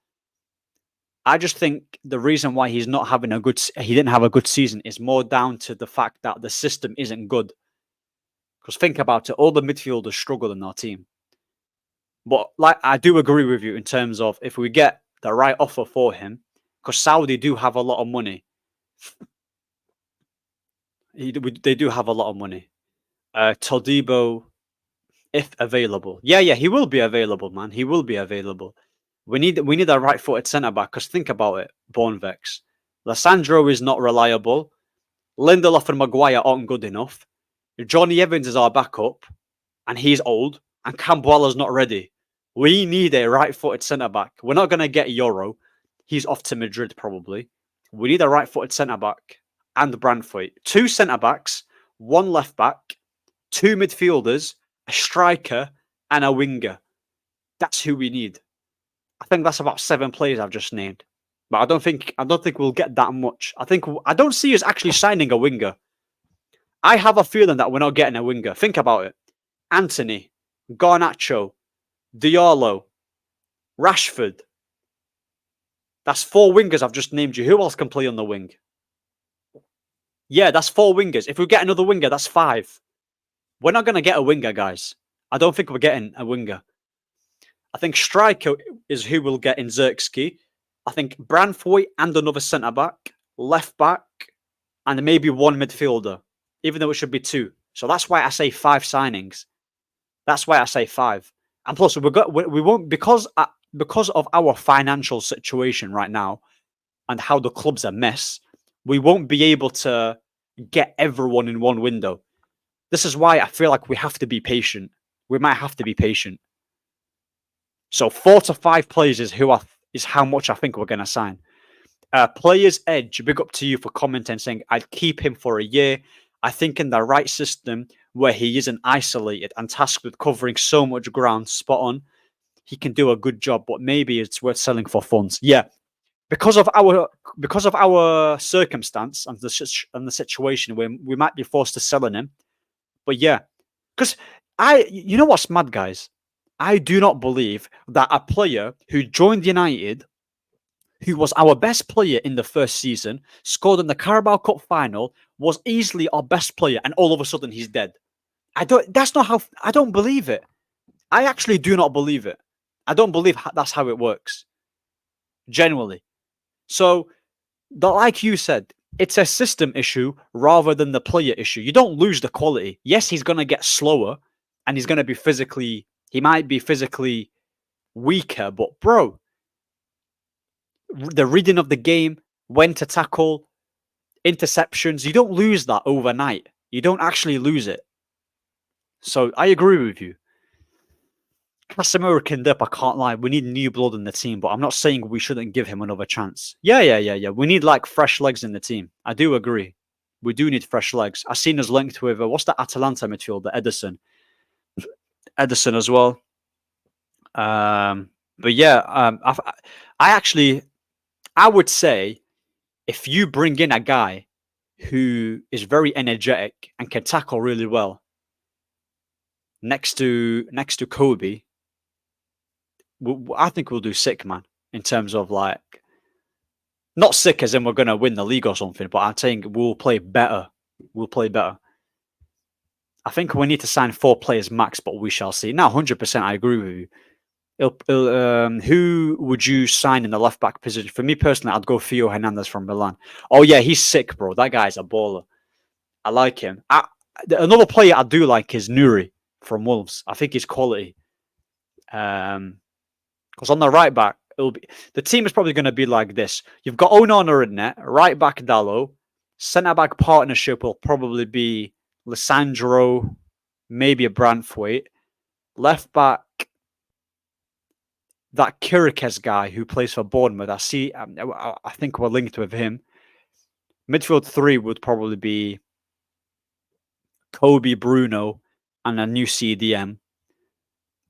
I just think the reason why he didn't have a good season is more down to the fact that the system isn't good. Because think about it, all the midfielders struggle in our team. But like I do agree with you in terms of if we get the right offer for him, because Saudi do have a lot of money. They do have a lot of money. Todibo, if available. Yeah, he will be available, man. He will be available. We need a right-footed centre-back, because think about it, Bornvex. Lissandro is not reliable. Lindelof and Maguire aren't good enough. Johnny Evans is our backup, and he's old, and Cambuela's not ready. We need a right-footed centre-back. We're not going to get Euro. He's off to Madrid, probably. We need a right-footed centre-back and Brantwaite. 2 centre-backs, 1 left-back, 2 midfielders, a striker, and a winger. That's who we need. I think that's about 7 players I've just named. But I don't think we'll get that much. I don't see us actually signing a winger. I have a feeling that we're not getting a winger. Think about it. Anthony, Garnacho, Diallo, Rashford. That's 4 wingers I've just named you. Who else can play on the wing? Yeah, that's 4 wingers. If we get another winger, that's 5. We're not going to get a winger, guys. I don't think we're getting a winger. I think striker is who we'll get in Zirkzee. I think Brantwaite and another centre-back, left-back, and maybe 1 midfielder, even though it should be 2. So that's why I say 5 signings. That's why I say 5. And plus, we won't, because of our financial situation right now and how the club's a mess, we won't be able to get everyone in one window. This is why I feel like we have to be patient. We might have to be patient. So 4 to 5 players is how much I think we're going to sign. Players Edge, big up to you for commenting saying I'd keep him for a year. I think in the right system, where he isn't isolated and tasked with covering so much ground spot on, he can do a good job, but maybe it's worth selling for funds. Yeah, because of our circumstance and the situation, we might be forced to selling him. But yeah, because you know what's mad, guys? I do not believe that a player who joined United, who was our best player in the first season, scored in the Carabao Cup final, was easily our best player, and all of a sudden he's dead. I don't believe it. I actually do not believe it. I don't believe that's how it works. Genuinely. So, like you said, it's a system issue rather than the player issue. You don't lose the quality. Yes, he's going to get slower and he's going to be he might be physically weaker, but bro, the reading of the game, when to tackle, interceptions, you don't lose that overnight. You don't actually lose it. So I agree with you. Casemiro can dip, I can't lie. We need new blood in the team, but I'm not saying we shouldn't give him another chance. Yeah. We need like fresh legs in the team. I do agree. We do need fresh legs. I've seen us linked with, what's the Atalanta midfielder? Ederson as well. But yeah, I would say if you bring in a guy who is very energetic and can tackle really well next to Kobe, I think we'll do sick, man, in terms of like, not sick as in we're going to win the league or something, but I'm saying we'll play better. I think we need to sign 4 players max, but we shall see. Now, 100%, I agree with you. Who would you sign in the left back position? For me personally, I'd go Theo Hernandez from Milan. Oh yeah, he's sick, bro. That guy's a baller. I like him. Another player I do like is Nuri from Wolves. I think he's quality. Because on the right back, the team is probably going to be like this. You've got Onana in there, right back Dallo, centre back partnership will probably be Lissandro, maybe a Brantwaite, left back that Kirikes guy who plays for Bournemouth. I think we're linked with him. Midfield 3 would probably be Kobe, Bruno, and a new CDM.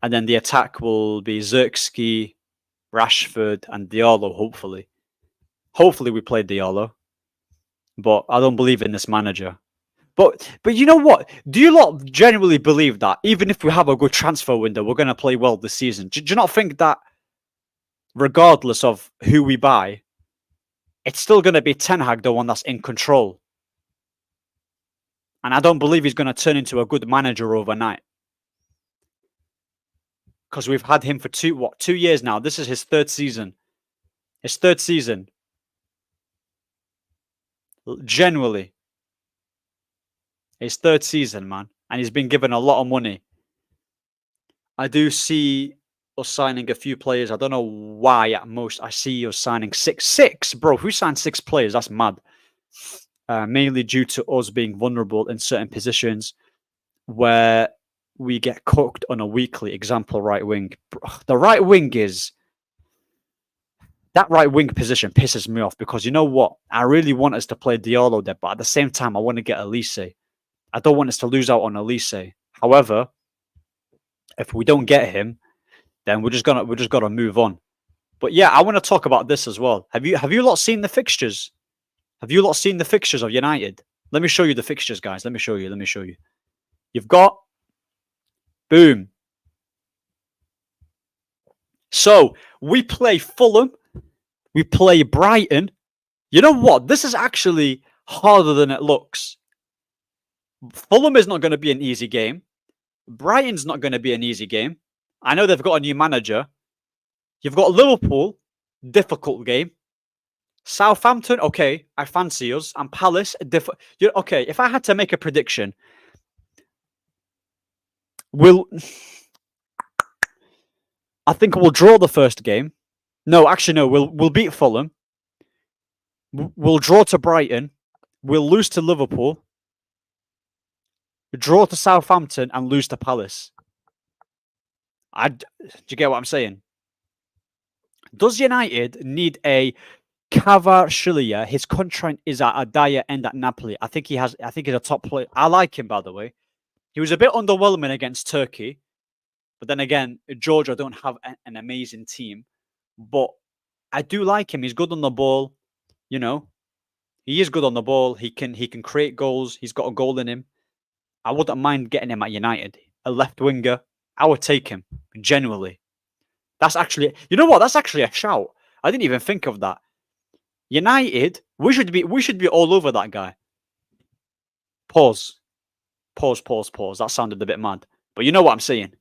And then the attack will be Zirkzee, Rashford, and Diallo, hopefully. Hopefully we play Diallo. But I don't believe in this manager. But you know what? Do you lot genuinely believe that even if we have a good transfer window, we're going to play well this season? Do you not think that regardless of who we buy, it's still going to be Ten Hag, the one that's in control? And I don't believe he's going to turn into a good manager overnight. Because we've had him for 2 years now. This is his 3rd season. His 3rd season. Genuinely. His 3rd season, man. And he's been given a lot of money. I do see us signing a few players. I don't know why at most I see us signing 6. Bro, who signed 6 players? That's mad. Mainly due to us being vulnerable in certain positions where we get cooked on a weekly. Example, right wing. The right wing is... That right wing position pisses me off because you know what? I really want us to play Diallo there, but at the same time, I want to get Elise. I don't want us to lose out on Elise. However, if we don't get him, then we're just gonna move on. But yeah, I want to talk about this as well. Have you lot seen the fixtures? Have you lot seen the fixtures of United? Let me show you the fixtures, guys. Let me show you. You've got boom. So we play Fulham. We play Brighton. You know what? This is actually harder than it looks. Fulham is not going to be an easy game. Brighton's not going to be an easy game. I know they've got a new manager. You've got Liverpool, difficult game. Southampton, okay, I fancy us. And Palace, okay, if I had to make a prediction, I think we'll draw the first game. No, actually, no. We'll beat Fulham. We'll draw to Brighton. We'll lose to Liverpool. Draw to Southampton and lose to Palace. Do you get what I'm saying? Does United need a Kvaratskhelia? His contract is at a dire end at Napoli. I think he's a top player. I like him, by the way. He was a bit underwhelming against Turkey. But then again, Georgia don't have an amazing team. But I do like him. He's good on the ball. You know, he is good on the ball. He can create goals. He's got a goal in him. I wouldn't mind getting him at United. A left winger. I would take him. Genuinely. That's actually, you know what? That's actually a shout. I didn't even think of that. United, we should be all over that guy. Pause. That sounded a bit mad. But you know what I'm saying.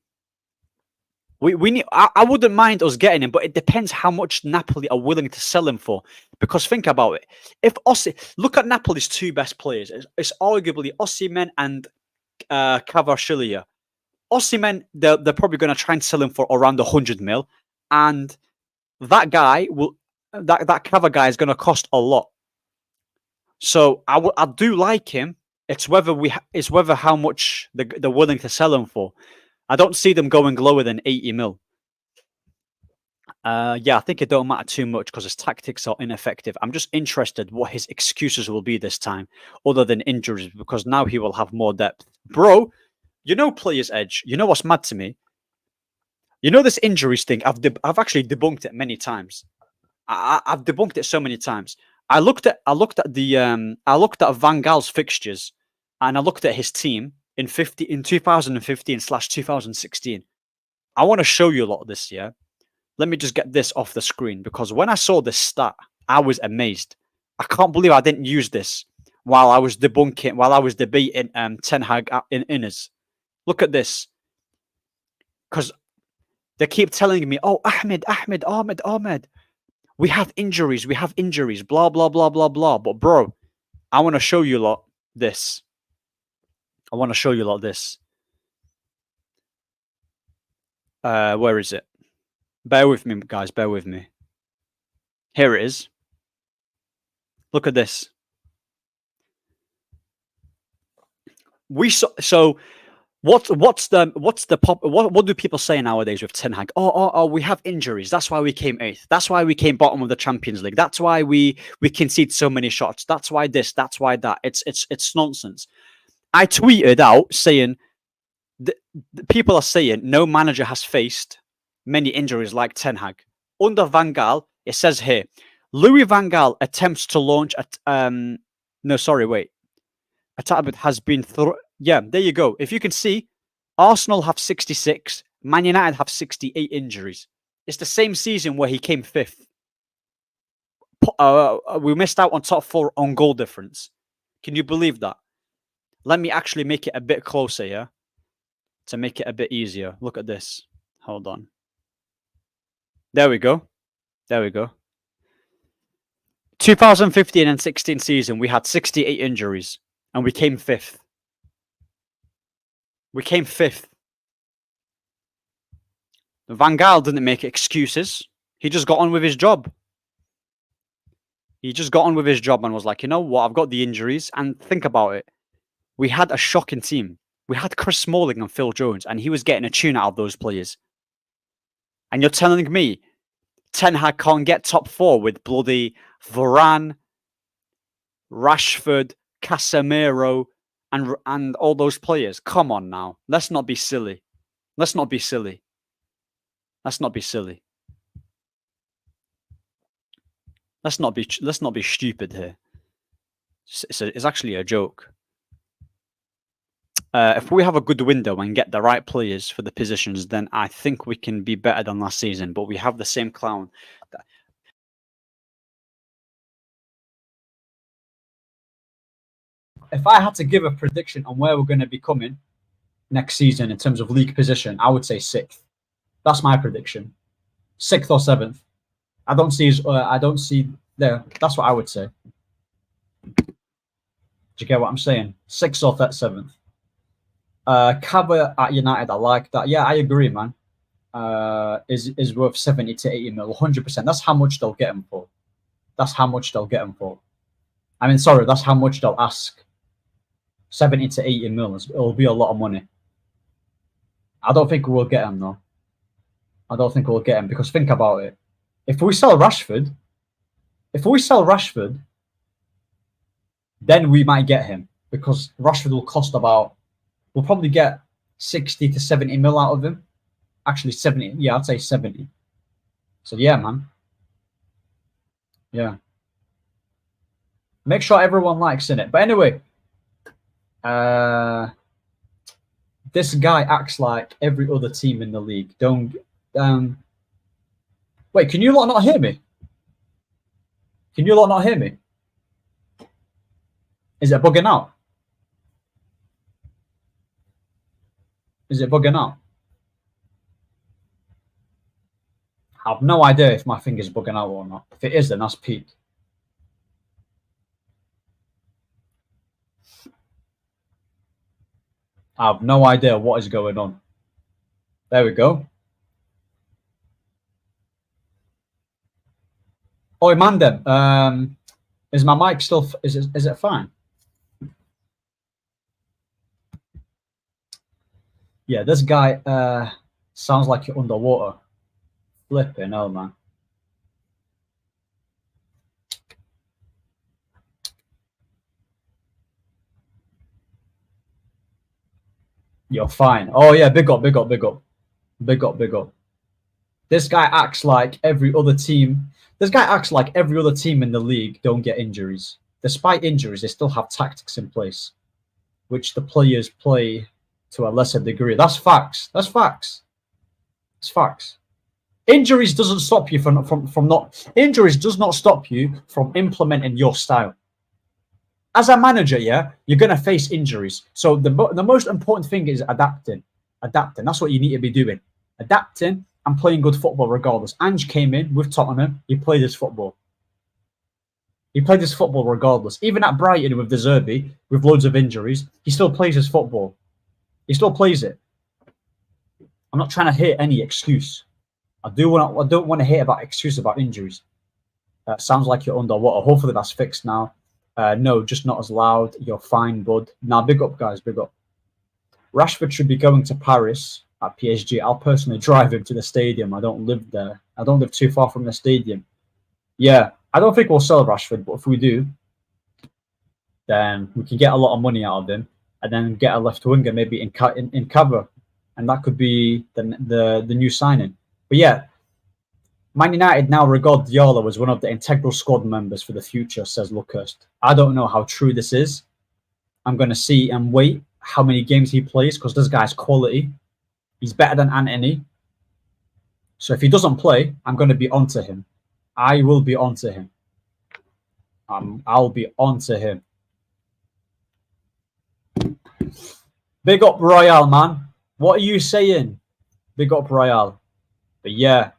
We need. I wouldn't mind us getting him, but it depends how much Napoli are willing to sell him for. Because think about it. If look at Napoli's two best players. It's arguably Osimhen and Kvaratskhelia. Osimhen, they're probably going to try and sell him for around 100 mil, and that guy that Kava guy is going to cost a lot. So I do like him. It's whether how much they're willing to sell him for. I don't see them going lower than 80 mil. Yeah, I think it don't matter too much because his tactics are ineffective. I'm just interested what his excuses will be this time, other than injuries, because now he will have more depth. Bro, you know Player's Edge. You know what's mad to me? You know this injuries thing. I've actually debunked it many times. I've debunked it so many times. I looked at Van Gaal's fixtures, and I looked at his team in 2015/2016. I want to show you a lot of this, yeah? Let me just get this off the screen, because when I saw this stat, I was amazed. I can't believe I didn't use this while I was debating Ten Hag in Inners. Look at this. Because they keep telling me, oh, Ahmed. We have injuries, blah, blah, blah, blah, blah. But bro, I want to show you lot this. Where is it? Bear with me, guys. Bear with me. Here it is. Look at this. What do people say nowadays with Ten Hag? Oh, we have injuries. That's why we came 8th. That's why we came bottom of the Champions League. That's why we concede so many shots. That's why this. That's why that. It's nonsense. I tweeted out saying the people are saying no manager has faced many injuries like Ten Hag. Under Van Gaal, it says here, Louis Van Gaal attempts to launch a tablet has been yeah, there you go. If you can see, Arsenal have 66, Man United have 68 injuries. It's the same season where he came 5th. We missed out on top 4 on goal difference. Can you believe that? Let me actually make it a bit closer, yeah? To make it a bit easier. Look at this. Hold on. There we go. 2015 and 16 season, we had 68 injuries and we came 5th. Van Gaal didn't make excuses. He just got on with his job. And was like, you know what? I've got the injuries. And think about it. We had a shocking team. We had Chris Smalling and Phil Jones, and he was getting a tune out of those players. And you're telling me Ten Hag can't get top 4 with bloody Varane, Rashford, Casemiro, and all those players? Come on now. Let's not be silly. Let's not be stupid here. It's actually a joke. If we have a good window and get the right players for the positions, then I think we can be better than last season. But we have the same clown. If I had to give a prediction on where we're going to be coming next season in terms of league position, I would say 6th. That's my prediction. 6th or 7th. I don't see there. That's what I would say. Do you get what I'm saying? 6th or 7th. Kava at United, I like that. Yeah, I agree, man. Is worth 70 to 80 mil, 100%. That's how much they'll get him for. I mean, sorry, that's how much they'll ask. 70 to 80 mil. It'll be a lot of money. I don't think we'll get him, though. Because think about it. If we sell Rashford, then we might get him, because Rashford will cost about we'll probably get 60 to 70 mil out of him. Actually, 70. Yeah, I'd say 70. So yeah, man. Yeah. Make sure everyone likes in it. But anyway, this guy acts like every other team in the league. Don't. Wait, can you lot not hear me? Can you lot not hear me? Is it bugging out? Is it bugging out? I have no idea if my finger's bugging out or not. If it is, then that's peak. I have no idea what is going on. There we go. Oi, Mandem. Is my mic still? Is it fine? Yeah, this guy sounds like you're underwater. Flipping hell, man. You're fine. Oh yeah, big up, big up, big up. Big up, big up. This guy acts like every other team. This guy acts like every other team in the league don't get injuries. Despite injuries, they still have tactics in place, which the players play to a lesser degree. That's facts. That's facts. It's facts. Injuries doesn't stop you from not. Injuries does not stop you from implementing your style. As a manager, yeah, you're gonna face injuries. So the most important thing is adapting. Adapting. That's what you need to be doing. Adapting and playing good football regardless. Ange came in with Tottenham. He played his football. He played his football regardless. Even at Brighton with the Zirkzee, with loads of injuries, he still plays his football. He still plays it. I'm not trying to hear any excuse. I don't want to hear about excuse about injuries. Sounds like you're underwater. Hopefully that's fixed now. No, just not as loud. You're fine, bud. Now, big up, guys. Big up. Rashford should be going to Paris at PSG. I'll personally drive him to the stadium. I don't live there. I don't live too far from the stadium. Yeah, I don't think we'll sell Rashford, but if we do, then we can get a lot of money out of him and then get a left winger maybe in cover. And that could be the new signing. But yeah, Man United now regard Diallo as one of the integral squad members for the future, says Luckhurst. I don't know how true this is. I'm going to see and wait how many games he plays because this guy's quality. He's better than Antony. So if he doesn't play, I'm going to be onto him. I will be onto him. I'll be onto him. Big up Royale, man. What are you saying? Big up Royale. But yeah,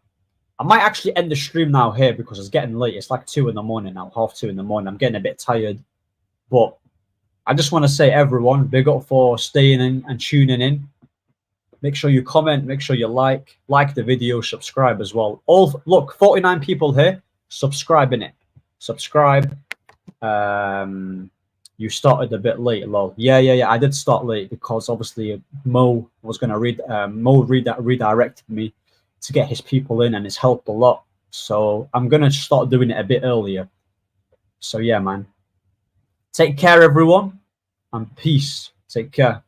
I might actually end the stream now here because it's getting late. It's like 2 in the morning now, 2:30 in the morning. I'm getting a bit tired. But I just want to say, everyone, big up for staying in and tuning in. Make sure you comment. Make sure you like the video. Subscribe as well. Look, 49 people here. Subscribe in it. Subscribe. You started a bit late, lol. Yeah. I did start late because obviously Mo was going to redirected me to get his people in, and it's helped a lot. So I'm going to start doing it a bit earlier. So yeah, man. Take care, everyone, and peace. Take care.